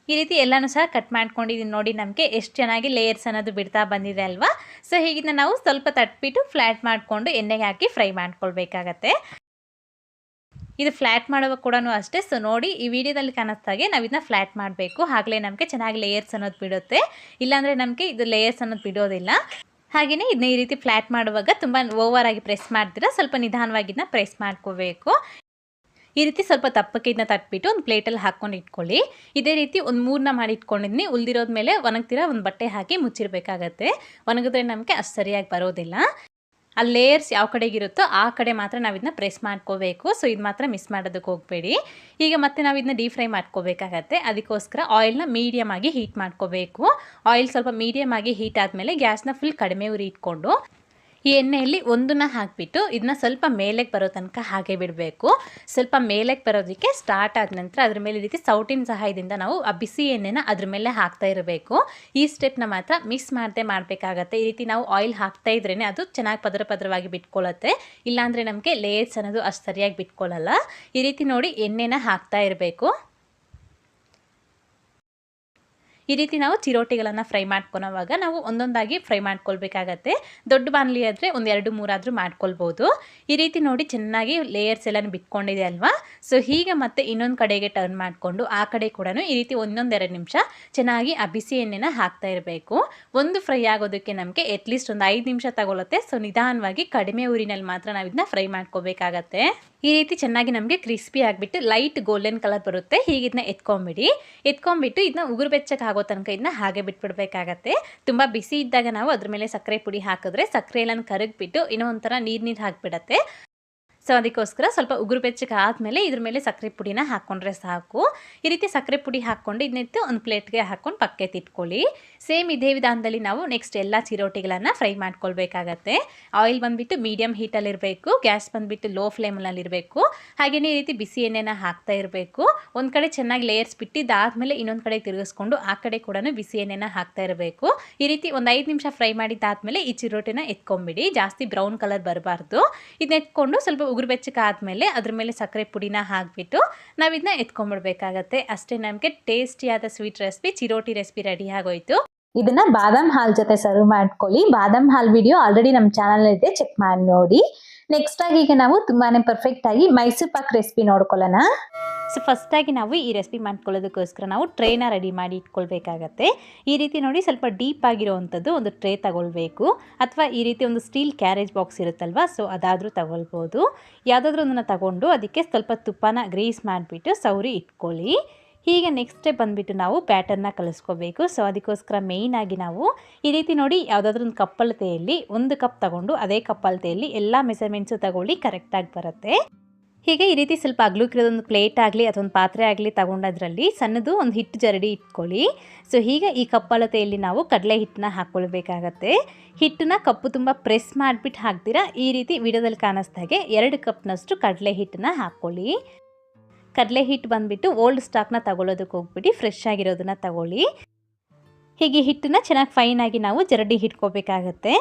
ಈ ರೀತಿ ಎಲ್ಲನೂ ಸಹ ಕಟ್ ಮಾಡ್ಕೊಂಡಿದ್ದೀನಿ. ನೋಡಿ ನಮಗೆ ಎಷ್ಟು ಚೆನ್ನಾಗಿ ಲೇಯರ್ಸ್ ಅನ್ನೋದು ಬಿಡ್ತಾ ಬಂದಿದೆ ಅಲ್ವಾ. ಸೊ ಹೀಗಿನ್ನ ನಾವು ಸ್ವಲ್ಪ ತಟ್ಬಿಟ್ಟು ಫ್ಲ್ಯಾಟ್ ಮಾಡಿಕೊಂಡು ಎಣ್ಣೆಗೆ ಹಾಕಿ ಫ್ರೈ ಮಾಡ್ಕೊಳ್ಬೇಕಾಗತ್ತೆ. ಇದು ಫ್ಲ್ಯಾಟ್ ಮಾಡುವಾಗ ಕೂಡ ಅಷ್ಟೇ. ಸೊ ನೋಡಿ ಈ ವಿಡಿಯೋದಲ್ಲಿ ಕಾಣಿಸ್ದಾಗೆ ನಾವು ಇದನ್ನ ಫ್ಲ್ಯಾಟ್ ಮಾಡಬೇಕು. ಆಗಲೇ ನಮಗೆ ಚೆನ್ನಾಗಿ ಲೇಯರ್ಸ್ ಅನ್ನೋದು ಬಿಡುತ್ತೆ. ಇಲ್ಲಾಂದರೆ ನಮಗೆ ಇದು ಲೇಯರ್ಸ್ ಅನ್ನೋದು ಬಿಡೋದಿಲ್ಲ. ಹಾಗೆಯೇ ಇದನ್ನ ಈ ರೀತಿ ಫ್ಲ್ಯಾಟ್ ಮಾಡುವಾಗ ತುಂಬ ಓವರಾಗಿ ಪ್ರೆಸ್ ಮಾಡ್ತೀರಾ, ಸ್ವಲ್ಪ ನಿಧಾನವಾಗಿ ಇದನ್ನ ಪ್ರೆಸ್ ಮಾಡ್ಕೋಬೇಕು. ಈ ರೀತಿ ಸ್ವಲ್ಪ ತಪ್ಪಕ್ಕೆ ಇದನ್ನ ತಟ್ಬಿಟ್ಟು ಒಂದು ಪ್ಲೇಟಲ್ಲಿ ಹಾಕ್ಕೊಂಡು ಇಟ್ಕೊಳ್ಳಿ. ಇದೇ ರೀತಿ ಒಂದು 3ನ ಮಾಡಿ ಇಟ್ಕೊಂಡಿದ್ದೀನಿ. ಉಳಿದಿರೋದ ಮೇಲೆ ಒಣಗ್ತೀರಾ ಒಂದು ಬಟ್ಟೆ ಹಾಕಿ ಮುಚ್ಚಿರಬೇಕಾಗತ್ತೆ. ಒಣಗಿದ್ರೆ ನಮಗೆ ಅಷ್ಟು ಸರಿಯಾಗಿ ಬರೋದಿಲ್ಲ. ಆ ಲೇಯರ್ಸ್ ಯಾವ ಕಡೆಗಿರುತ್ತೋ ಆ ಕಡೆ ಮಾತ್ರ ನಾವು ಇದನ್ನ ಪ್ರೆಸ್ ಮಾಡ್ಕೋಬೇಕು. ಸೊ ಇದು ಮಾತ್ರ ಮಿಸ್ ಮಾಡೋದಕ್ಕೆ ಹೋಗಬೇಡಿ. ಈಗ ಮತ್ತೆ ನಾವು ಇದನ್ನ ಡೀಪ್ ಫ್ರೈ ಮಾಡ್ಕೋಬೇಕಾಗತ್ತೆ. ಅದಕ್ಕೋಸ್ಕರ ಆಯಿಲ್ನ ಮೀಡಿಯಮ್ ಆಗಿ ಹೀಟ್ ಮಾಡ್ಕೋಬೇಕು. ಆಯಿಲ್ ಸ್ವಲ್ಪ ಮೀಡಿಯಮ್ ಆಗಿ ಹೀಟ್ ಆದಮೇಲೆ ಗ್ಯಾಸ್ನ ಫುಲ್ ಕಡಿಮೆ ಉರಿ ಇಟ್ಕೊಂಡು ಈ ಎಣ್ಣೆಯಲ್ಲಿ ಒಂದನ್ನ ಹಾಕಿಬಿಟ್ಟು ಇದನ್ನ ಸ್ವಲ್ಪ ಮೇಲೆಗೆ ಬರೋ ತನಕ ಹಾಗೆ ಬಿಡಬೇಕು. ಸ್ವಲ್ಪ ಮೇಲೆಗೆ ಬರೋದಕ್ಕೆ ಸ್ಟಾರ್ಟ್ ಆದ ನಂತರ ಅದ್ರ ಮೇಲೆ ಈ ರೀತಿ ಸೌಟಿನ ಸಹಾಯದಿಂದ ನಾವು ಆ ಬಿಸಿ ಎಣ್ಣೆನ ಅದ್ರ ಮೇಲೆ ಹಾಕ್ತಾ ಇರಬೇಕು. ಈ ಸ್ಟೆಪ್ನ ಮಾತ್ರ ಮಿಸ್ ಮಾಡದೆ ಮಾಡಬೇಕಾಗತ್ತೆ. ಈ ರೀತಿ ನಾವು ಆಯಿಲ್ ಹಾಕ್ತಾ ಇದ್ರೇ ಅದು ಚೆನ್ನಾಗಿ ಪದರವಾಗಿ ಬಿಟ್ಕೊಳ್ಳುತ್ತೆ. ಇಲ್ಲಾಂದರೆ ನಮಗೆ ಲೇಯರ್ಸ್ ಅನ್ನೋದು ಅಷ್ಟು ಸರಿಯಾಗಿ ಬಿಟ್ಕೊಳ್ಳಲ್ಲ. ಈ ರೀತಿ ನೋಡಿ ಎಣ್ಣೆನ ಹಾಕ್ತಾ ಇರಬೇಕು. ಈ ರೀತಿ ನಾವು ಚಿರೋಟಿಗಳನ್ನು ಫ್ರೈ ಮಾಡ್ಕೊಳೋವಾಗ ನಾವು ಒಂದೊಂದಾಗಿ ಫ್ರೈ ಮಾಡ್ಕೊಳ್ಬೇಕಾಗತ್ತೆ. ದೊಡ್ಡ ಬಾಣಲಿ ಆದರೆ ಒಂದು 2-3 ಆದರೂ ಮಾಡ್ಕೊಳ್ಬೋದು. ಈ ರೀತಿ ನೋಡಿ ಚೆನ್ನಾಗಿ ಲೇಯರ್ಸ್ ಎಲ್ಲನೂ ಬಿಟ್ಕೊಂಡಿದೆ ಅಲ್ವಾ. ಸೊ ಹೀಗೆ ಮತ್ತೆ ಇನ್ನೊಂದು ಕಡೆಗೆ ಟರ್ನ್ ಮಾಡಿಕೊಂಡು ಆ ಕಡೆ ಕೂಡ ಈ ರೀತಿ 1-2 ನಿಮಿಷ ಚೆನ್ನಾಗಿ ಆ ಬಿಸಿ ಎಣ್ಣೆನ ಹಾಕ್ತಾ ಇರಬೇಕು. ಒಂದು ಫ್ರೈ ಆಗೋದಕ್ಕೆ ನಮಗೆ ಅಟ್ಲೀಸ್ಟ್ ಒಂದು 5 ನಿಮಿಷ ತಗೊಳುತ್ತೆ. ಸೊ ನಿಧಾನವಾಗಿ ಕಡಿಮೆ ಊರಿನಲ್ಲಿ ಮಾತ್ರ ನಾವು ಇದನ್ನ ಫ್ರೈ ಮಾಡ್ಕೋಬೇಕಾಗತ್ತೆ. ಈ ರೀತಿ ಚೆನ್ನಾಗಿ ನಮಗೆ ಕ್ರಿಸ್ಪಿ ಆಗಿಬಿಟ್ಟು ಲೈಟ್ ಗೋಲ್ಡನ್ ಕಲರ್ ಬರುತ್ತೆ. ಹೀಗೆ ಇದನ್ನ ಎತ್ಕೊಂಡ್ಬಿಟ್ಟು ಇದನ್ನ ಉಗುರು ಬೆಚ್ಚಗೆ ಆಗೋ ತನಕ ಇದನ್ನ ಹಾಗೆ ಬಿಟ್ಬಿಡ್ಬೇಕಾಗತ್ತೆ. ತುಂಬ ಬಿಸಿ ಇದ್ದಾಗ ನಾವು ಅದ್ರ ಮೇಲೆ ಸಕ್ಕರೆ ಪುಡಿ ಹಾಕಿದ್ರೆ ಸಕ್ಕರೆ ಎಲ್ಲ ಕರಗಿಬಿಟ್ಟು ಇನ್ನೂ ಒಂಥರ ನೀರು ಹಾಕಿಬಿಡತ್ತೆ. ಸೊ ಅದಕ್ಕೋಸ್ಕರ ಸ್ವಲ್ಪ ಉಗುರು ಬೆಚ್ಚಗೆ ಆದಮೇಲೆ ಇದ್ರ ಮೇಲೆ ಸಕ್ಕರೆ ಪುಡಿನ ಹಾಕ್ಕೊಂಡ್ರೆ ಸಾಕು. ಈ ರೀತಿ ಸಕ್ಕರೆ ಪುಡಿ ಹಾಕ್ಕೊಂಡು ಇದನ್ನೆತ್ತು ಒಂದು ಪ್ಲೇಟ್ಗೆ ಹಾಕ್ಕೊಂಡು ಪಕ್ಕಕ್ಕೆ ಇಟ್ಕೊಳ್ಳಿ. ಸೇಮ್ ಇದೇ ವಿಧಾನದಲ್ಲಿ ನಾವು ನೆಕ್ಸ್ಟ್ ಎಲ್ಲ ಚಿರೋಟಿಗಳನ್ನು ಫ್ರೈ ಮಾಡ್ಕೊಳ್ಬೇಕಾಗತ್ತೆ. ಆಯಿಲ್ ಬಂದುಬಿಟ್ಟು ಮೀಡಿಯಮ್ ಹೀಟಲ್ಲಿರಬೇಕು, ಗ್ಯಾಸ್ ಬಂದುಬಿಟ್ಟು ಲೋ ಫ್ಲೇಮಲ್ಲಿರಬೇಕು. ಹಾಗೆಯೇ ಈ ರೀತಿ ಬಿಸಿ ಎಣ್ಣೆನ ಹಾಕ್ತಾ ಇರಬೇಕು. ಒಂದು ಕಡೆ ಚೆನ್ನಾಗಿ ಲೇಯರ್ಸ್ ಬಿಟ್ಟಿದ್ದಾದಮೇಲೆ ಇನ್ನೊಂದು ಕಡೆ ತಿರುಗಿಸ್ಕೊಂಡು ಆ ಕಡೆ ಕೂಡ ಬಿಸಿ ಎಣ್ಣೆನ ಹಾಕ್ತಾ ಇರಬೇಕು. ಈ ರೀತಿ ಒಂದು 5 ನಿಮಿಷ ಫ್ರೈ ಮಾಡಿದ್ದಾದಮೇಲೆ ಈ ಚಿರೋಟಿನ ಎತ್ಕೊಂಬಿಡಿ. ಜಾಸ್ತಿ ಬ್ರೌನ್ ಕಲರ್ ಬರಬಾರ್ದು. ಇದನ್ನ ಎತ್ಕೊಂಡು ಸ್ವಲ್ಪ ಉಗುರು ಬೆಚ್ಚಗೆ ಆದಮೇಲೆ ಅದ್ರ ಮೇಲೆ ಸಕ್ಕರೆ ಪುಡಿನ ಹಾಕಿಬಿಟ್ಟು ನಾವು ಇದನ್ನ ಎತ್ಕೊಂಡ್ಬಿಡ್ಬೇಕಾಗತ್ತೆ. ಅಷ್ಟೇ, ನಮಗೆ ಟೇಸ್ಟಿಯಾದ ಸ್ವೀಟ್ ರೆಸಿಪಿ ಚಿರೋಟಿ ರೆಸಿಪಿ ರೆಡಿ ಆಗೋಯ್ತು. ಇದನ್ನ ಬಾದಾಮ್ ಹಾಲ್ ಜೊತೆ ಸರ್ವ್ ಮಾಡ್ಕೊಳ್ಳಿ. ಬಾದಾಮ್ ಹಾಲ್ ವಿಡಿಯೋ ಆಲ್ರೆಡಿ ನಮ್ಮ ಚಾನಲ್ ಇದೆ, ಚೆಕ್ ಮಾಡಿ ನೋಡಿ. ನೆಕ್ಸ್ಟ್ ಆಗಿ ಈಗ ನಾವು ತುಂಬಾನೇ ಪರ್ಫೆಕ್ಟ್ ಆಗಿ ಮೈಸೂರು ಪಾಕ್ ರೆಸಿಪಿ ನೋಡ್ಕೊಳ್ಳೋಣ. ಸೊ ಫಸ್ಟಾಗಿ ನಾವು ಈ ರೆಸಿಪಿ ಮಾಡ್ಕೊಳ್ಳೋದಕ್ಕೋಸ್ಕರ ನಾವು ಟ್ರೇನ ರೆಡಿ ಮಾಡಿ ಇಟ್ಕೊಳ್ಬೇಕಾಗತ್ತೆ. ಈ ರೀತಿ ನೋಡಿ ಸ್ವಲ್ಪ ಡೀಪ್ ಆಗಿರೋವಂಥದ್ದು ಒಂದು ಟ್ರೇ ತಗೊಳ್ಬೇಕು, ಅಥವಾ ಈ ರೀತಿ ಒಂದು ಸ್ಟೀಲ್ ಕ್ಯಾರೇಜ್ ಬಾಕ್ಸ್ ಇರುತ್ತಲ್ವ, ಸೊ ಅದಾದರೂ ತಗೊಳ್ಬೋದು. ಯಾವುದಾದ್ರೂ ಒಂದನ್ನು ತಗೊಂಡು ಅದಕ್ಕೆ ಸ್ವಲ್ಪ ತುಪ್ಪನ ಗ್ರೀಸ್ ಮಾಡಿಬಿಟ್ಟು ಸೌರಿ ಇಟ್ಕೊಳ್ಳಿ. ಹೀಗೆ ನೆಕ್ಸ್ಟ್ ಸ್ಟೆಪ್ ಬಂದುಬಿಟ್ಟು ನಾವು ಬ್ಯಾಟರ್ನ ಕಲಿಸ್ಕೋಬೇಕು. ಸೊ ಅದಕ್ಕೋಸ್ಕರ ಮೇಯ್ನಾಗಿ ನಾವು ಈ ರೀತಿ ನೋಡಿ ಯಾವುದಾದ್ರೂ ಒಂದು ಕಪ್ಪಳತೆಯಲ್ಲಿ 1 ಕಪ್ ತಗೊಂಡು ಅದೇ ಕಪ್ಪಳತೆಯಲ್ಲಿ ಎಲ್ಲ ಮೆಸರ್ಮೆಂಟ್ಸು ತಗೊಳ್ಳಿ, ಕರೆಕ್ಟಾಗಿ ಬರುತ್ತೆ. ಹೀಗೆ ಈ ರೀತಿ ಸ್ವಲ್ಪ ಅಗ್ಲುಕ್ಕಿರೋದೊಂದು ಪ್ಲೇಟ್ ಆಗಲಿ ಅಥವಾ ಒಂದು ಪಾತ್ರೆ ಆಗಲಿ ತಗೊಂಡದ್ರಲ್ಲಿ ಸಣ್ಣದು ಒಂದು ಹಿಟ್ಟು ಜರಡಿ ಇಟ್ಕೊಳ್ಳಿ. ಸೊ ಹೀಗೆ ಈ ಕಪ್ಪಳತೆಯಲ್ಲಿ ನಾವು ಕಡಲೆ ಹಿಟ್ಟನ್ನ ಹಾಕ್ಕೊಳ್ಬೇಕಾಗತ್ತೆ. ಹಿಟ್ಟನ್ನ ಕಪ್ಪು ತುಂಬ ಪ್ರೆಸ್ ಮಾಡಿಬಿಟ್ಟು ಹಾಕ್ತೀರಾ. ಈ ರೀತಿ ವಿಡಿಯೋದಲ್ಲಿ ಕಾಣಿಸ್ದಾಗೆ 2 ಕಪ್ನಷ್ಟು ಕಡಲೆ ಹಿಟ್ಟನ್ನ ಹಾಕ್ಕೊಳ್ಳಿ. ಕಡಲೆ ಹಿಟ್ಟು ಬಂದುಬಿಟ್ಟು ಓಲ್ಡ್ ಸ್ಟಾಕ್ನ ತಗೊಳ್ಳೋದಕ್ಕೆ ಹೋಗ್ಬಿಟ್ಟು ಫ್ರೆಶ್ ಆಗಿರೋದನ್ನ ತಗೊಳ್ಳಿ. ಹೀಗೆ ಹಿಟ್ಟನ್ನ ಚೆನ್ನಾಗಿ ಫೈನಾಗಿ ನಾವು ಜರಡಿ ಹಿಡ್ಕೋಬೇಕಾಗತ್ತೆ.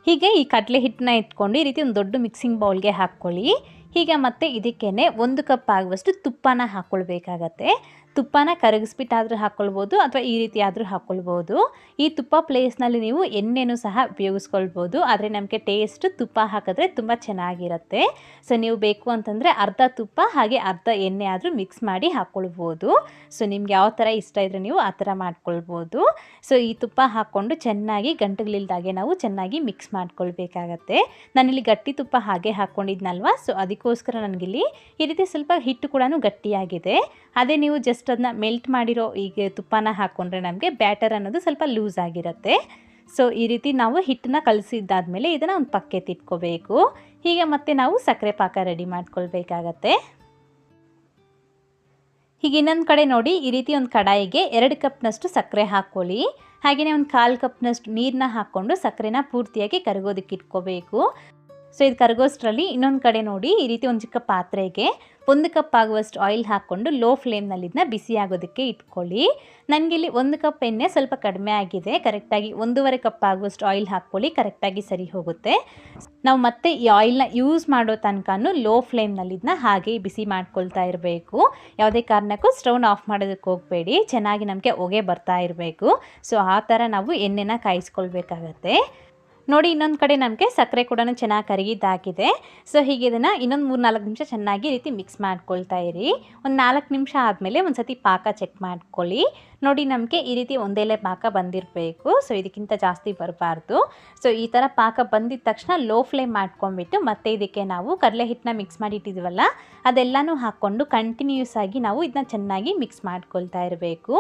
ಹೀಗೆ ಈ ಕಡಲೆ ಹಿಟ್ಟನ್ನ ಇಟ್ಕೊಂಡು ಈ ರೀತಿ ಒಂದು ದೊಡ್ಡ ಮಿಕ್ಸಿಂಗ್ ಬೌಲ್ಗೆ ಹಾಕ್ಕೊಳ್ಳಿ. ಹೀಗೆ ಮತ್ತೆ ಇದಕ್ಕೇನೆ 1 ಕಪ್ ಆಗುವಷ್ಟು ತುಪ್ಪನ ಹಾಕ್ಕೊಳ್ಬೇಕಾಗತ್ತೆ. ತುಪ್ಪನ ಕರಗಿಸ್ಬಿಟ್ಟಾದರೂ ಹಾಕ್ಕೊಳ್ಬೋದು ಅಥವಾ ಈ ರೀತಿ ಆದರೂ ಹಾಕ್ಕೊಳ್ಬೋದು. ಈ ತುಪ್ಪ ಪ್ಲೇಸ್ನಲ್ಲಿ ನೀವು ಎಣ್ಣೆನೂ ಸಹ ಉಪಯೋಗಿಸ್ಕೊಳ್ಬೋದು, ಆದರೆ ನಮಗೆ ಟೇಸ್ಟ್ ತುಪ್ಪ ಹಾಕಿದ್ರೆ ತುಂಬ ಚೆನ್ನಾಗಿರುತ್ತೆ. ಸೊ ನೀವು ಬೇಕು ಅಂತಂದರೆ ಅರ್ಧ ತುಪ್ಪ ಹಾಗೆ ಅರ್ಧ ಎಣ್ಣೆ ಆದರೂ ಮಿಕ್ಸ್ ಮಾಡಿ ಹಾಕ್ಕೊಳ್ಬೋದು. ಸೊ ನಿಮ್ಗೆ ಯಾವ ಥರ ಇಷ್ಟ ಇದ್ದರೆ ನೀವು ಆ ಥರ ಮಾಡ್ಕೊಳ್ಬೋದು. ಸೊ ಈ ತುಪ್ಪ ಹಾಕ್ಕೊಂಡು ಚೆನ್ನಾಗಿ ಗಂಟುಗಳಿಲ್ದಾಗೆ ನಾವು ಚೆನ್ನಾಗಿ ಮಿಕ್ಸ್ ಮಾಡ್ಕೊಳ್ಬೇಕಾಗತ್ತೆ. ನಾನಿಲ್ಲಿ ಗಟ್ಟಿ ತುಪ್ಪ ಹಾಗೆ ಹಾಕ್ಕೊಂಡಿದ್ನಲ್ವ, ಸೊ ಅದಕ್ಕೋಸ್ಕರ ನನಗಿಲ್ಲಿ ಈ ರೀತಿ ಸ್ವಲ್ಪ ಹಿಟ್ಟು ಕೂಡ ಗಟ್ಟಿಯಾಗಿದೆ. ಅದೇ ನೀವು ಜಸ್ಟ್ ಅದನ್ನ ಮೆಲ್ಟ್ ಮಾಡಿರೋ ಈಗ ತುಪ್ಪನ ಹಾಕ್ಕೊಂಡ್ರೆ ನಮಗೆ ಬ್ಯಾಟರ್ ಅನ್ನೋದು ಸ್ವಲ್ಪ ಲೂಸ್ ಆಗಿರುತ್ತೆ. ಸೊ ಈ ರೀತಿ ನಾವು ಹಿಟ್ಟನ್ನ ಕಲಸಿದ್ದಾದಮೇಲೆ ಇದನ್ನು ಒಂದು ಪಕ್ಕಕ್ಕೆ ಇಟ್ಕೋಬೇಕು. ಹೀಗೆ ಮತ್ತೆ ನಾವು ಸಕ್ಕರೆ ಪಾಕ ರೆಡಿ ಮಾಡ್ಕೊಳ್ಬೇಕಾಗತ್ತೆ. ಹೀಗೆ ಇನ್ನೊಂದು ಕಡೆ ನೋಡಿ ಈ ರೀತಿ ಒಂದು ಕಡಾಯಿಗೆ 2 ಕಪ್ನಷ್ಟು ಸಕ್ಕರೆ ಹಾಕ್ಕೊಳ್ಳಿ. ಹಾಗೆಯೇ ಒಂದು 1/4 ಕಪ್ನಷ್ಟು ನೀರನ್ನ ಹಾಕ್ಕೊಂಡು ಸಕ್ಕರೆನ ಪೂರ್ತಿಯಾಗಿ ಕರಗೋದಕ್ಕೆ ಇಟ್ಕೋಬೇಕು. ಸೊ ಇದು ಕರಗೋಷ್ಟರಲ್ಲಿ ಇನ್ನೊಂದು ಕಡೆ ನೋಡಿ ಈ ರೀತಿ ಒಂದು ಚಿಕ್ಕ ಪಾತ್ರೆಗೆ 1 ಕಪ್ ಆಗುವಷ್ಟು ಆಯಿಲ್ ಹಾಕ್ಕೊಂಡು ಲೋ ಫ್ಲೇಮ್ನಲ್ಲಿ ಇದನ್ನ ಬಿಸಿ ಆಗೋದಕ್ಕೆ ಇಟ್ಕೊಳ್ಳಿ. ನನಗಿಲ್ಲಿ 1 ಕಪ್ ಎಣ್ಣೆ ಸ್ವಲ್ಪ ಕಡಿಮೆ ಆಗಿದೆ, ಕರೆಕ್ಟಾಗಿ 1.5 ಕಪ್ ಆಗುವಷ್ಟು ಆಯಿಲ್ ಹಾಕ್ಕೊಳ್ಳಿ, ಕರೆಕ್ಟಾಗಿ ಸರಿ ಹೋಗುತ್ತೆ. ನಾವು ಮತ್ತೆ ಈ ಆಯಿಲ್ನ ಯೂಸ್ ಮಾಡೋ ತನಕನೂ ಲೋ ಫ್ಲೇಮ್ನಲ್ಲಿ ಇದನ್ನ ಹಾಗೆ ಬಿಸಿ ಮಾಡ್ಕೊಳ್ತಾ ಇರಬೇಕು. ಯಾವುದೇ ಕಾರಣಕ್ಕೂ ಸ್ಟವ್ನ ಆಫ್ ಮಾಡೋದಕ್ಕೆ ಹೋಗಬೇಡಿ, ಚೆನ್ನಾಗಿ ನಮಗೆ ಹೊಗೆ ಬರ್ತಾ ಇರಬೇಕು. ಸೊ ಆ ಥರ ನಾವು ಎಣ್ಣೆನ ಕಾಯಿಸ್ಕೊಳ್ಬೇಕಾಗತ್ತೆ. ನೋಡಿ ಇನ್ನೊಂದು ಕಡೆ ನಮಗೆ ಸಕ್ಕರೆ ಕೂಡ ಚೆನ್ನಾಗಿ ಕರಗಿದ್ದಾಗಿದೆ. ಸೊ ಹೀಗೆ ಇದನ್ನು ಇನ್ನೊಂದು 3-4 ನಿಮಿಷ ಚೆನ್ನಾಗಿ ರೀತಿ ಮಿಕ್ಸ್ ಮಾಡ್ಕೊಳ್ತಾ ಇರಿ. ಒಂದು 4 ನಿಮಿಷ ಆದಮೇಲೆ ಒಂದು ಸತಿ ಪಾಕ ಚೆಕ್ ಮಾಡ್ಕೊಳ್ಳಿ. ನೋಡಿ ನಮಗೆ ಈ ರೀತಿ ಒಂದೇಲೆ ಪಾಕ ಬಂದಿರಬೇಕು. ಸೊ ಇದಕ್ಕಿಂತ ಜಾಸ್ತಿ ಬರಬಾರ್ದು. ಸೊ ಈ ಥರ ಪಾಕ ಬಂದಿದ ತಕ್ಷಣ ಲೋ ಫ್ಲೇಮ್ ಮಾಡ್ಕೊಂಡ್ಬಿಟ್ಟು ಮತ್ತೆ ಇದಕ್ಕೆ ನಾವು ಕಡಲೆ ಹಿಟ್ಟನ್ನ ಮಿಕ್ಸ್ ಮಾಡಿ ಇಟ್ಟಿದ್ದೀವಲ್ಲ ಅದೆಲ್ಲನೂ ಹಾಕ್ಕೊಂಡು ಕಂಟಿನ್ಯೂಸ್ ಆಗಿ ನಾವು ಇದನ್ನ ಚೆನ್ನಾಗಿ ಮಿಕ್ಸ್ ಮಾಡ್ಕೊಳ್ತಾ ಇರಬೇಕು.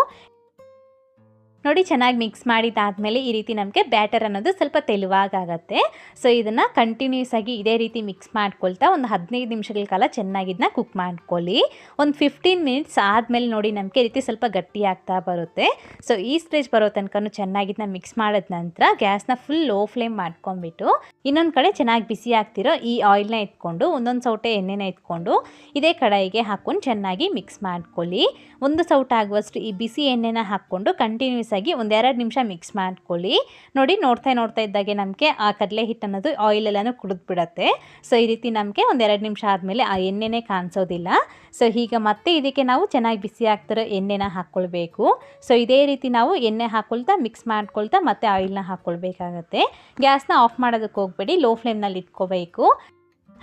ನೋಡಿ ಚೆನ್ನಾಗಿ ಮಿಕ್ಸ್ ಮಾಡಿದಾದಮೇಲೆ ಈ ರೀತಿ ನಮಗೆ ಬ್ಯಾಟರ್ ಅನ್ನೋದು ಸ್ವಲ್ಪ ತೆಳುವಾಗತ್ತೆ. ಸೊ ಇದನ್ನು ಕಂಟಿನ್ಯೂಸ್ ಆಗಿ ಇದೇ ರೀತಿ ಮಿಕ್ಸ್ ಮಾಡ್ಕೊಳ್ತಾ ಒಂದು 15 ನಿಮಿಷಗಳ ಕಾಲ ಚೆನ್ನಾಗಿ ಇದನ್ನ ಕುಕ್ ಮಾಡ್ಕೊಳ್ಳಿ. ಒಂದು 15 ಮಿನಿಟ್ಸ್ ಆದಮೇಲೆ ನೋಡಿ ನಮಗೆ ಈ ರೀತಿ ಸ್ವಲ್ಪ ಗಟ್ಟಿ ಆಗ್ತಾ ಬರುತ್ತೆ. ಸೊ ಈ ಸ್ಟೇಜ್ ಬರೋ ತನಕ ಚೆನ್ನಾಗಿ ಇದನ್ನ ಮಿಕ್ಸ್ ಮಾಡಿದ ನಂತರ ಗ್ಯಾಸ್ನ ಫುಲ್ ಲೋ ಫ್ಲೇಮ್ ಮಾಡ್ಕೊಂಡ್ಬಿಟ್ಟು ಇನ್ನೊಂದು ಕಡೆ ಚೆನ್ನಾಗಿ ಬಿಸಿ ಆಗ್ತಿರೋ ಈ ಆಯಿಲ್ನ ಎತ್ಕೊಂಡು ಒಂದೊಂದು ಸೌಟೆ ಎಣ್ಣೆನ ಎತ್ಕೊಂಡು ಇದೇ ಕಡಾಯಿಗೆ ಹಾಕ್ಕೊಂಡು ಚೆನ್ನಾಗಿ ಮಿಕ್ಸ್ ಮಾಡ್ಕೊಳ್ಳಿ. 1 ಸೌಟ ಆಗುವಷ್ಟು ಈ ಬಿಸಿ ಎಣ್ಣೆನ ಹಾಕ್ಕೊಂಡು ಕಂಟಿನ್ಯೂಸ್ ಆಗಿ 1-2 ನಿಮಿಷ ಮಿಕ್ಸ್ ಮಾಡ್ಕೊಳ್ಳಿ. ನೋಡಿ ನೋಡ್ತಾ ಇದ್ದಾಗೆ ನಮಗೆ ಆ ಕಡಲೆ ಹಿಟ್ಟು ಅನ್ನೋದು ಆಯಿಲ್ ಎಲ್ಲನೂ ಕುಡಿದ್ಬಿಡತ್ತೆ. ಸೊ ಈ ರೀತಿ ನಮಗೆ 1-2 ನಿಮಿಷ ಆದಮೇಲೆ ಆ ಎಣ್ಣೆನೇ ಕಾಣಿಸೋದಿಲ್ಲ. ಸೊ ಈಗ ಮತ್ತೆ ಇದಕ್ಕೆ ನಾವು ಚೆನ್ನಾಗಿ ಬಿಸಿ ಆಗ್ತಿರೋ ಎಣ್ಣೆನ ಹಾಕ್ಕೊಳ್ಬೇಕು. ಸೊ ಇದೇ ರೀತಿ ನಾವು ಎಣ್ಣೆ ಹಾಕ್ಕೊಳ್ತಾ ಮಿಕ್ಸ್ ಮಾಡ್ಕೊಳ್ತಾ ಮತ್ತೆ ಆಯಿಲ್ನ ಹಾಕ್ಕೊಳ್ಬೇಕಾಗತ್ತೆ. ಗ್ಯಾಸ್ನ ಆಫ್ ಮಾಡೋದಕ್ಕೆ ಹೋಗಬೇಡಿ, ಲೋ ಫ್ಲೇಮ್ನಲ್ಲಿ ಇಟ್ಕೋಬೇಕು.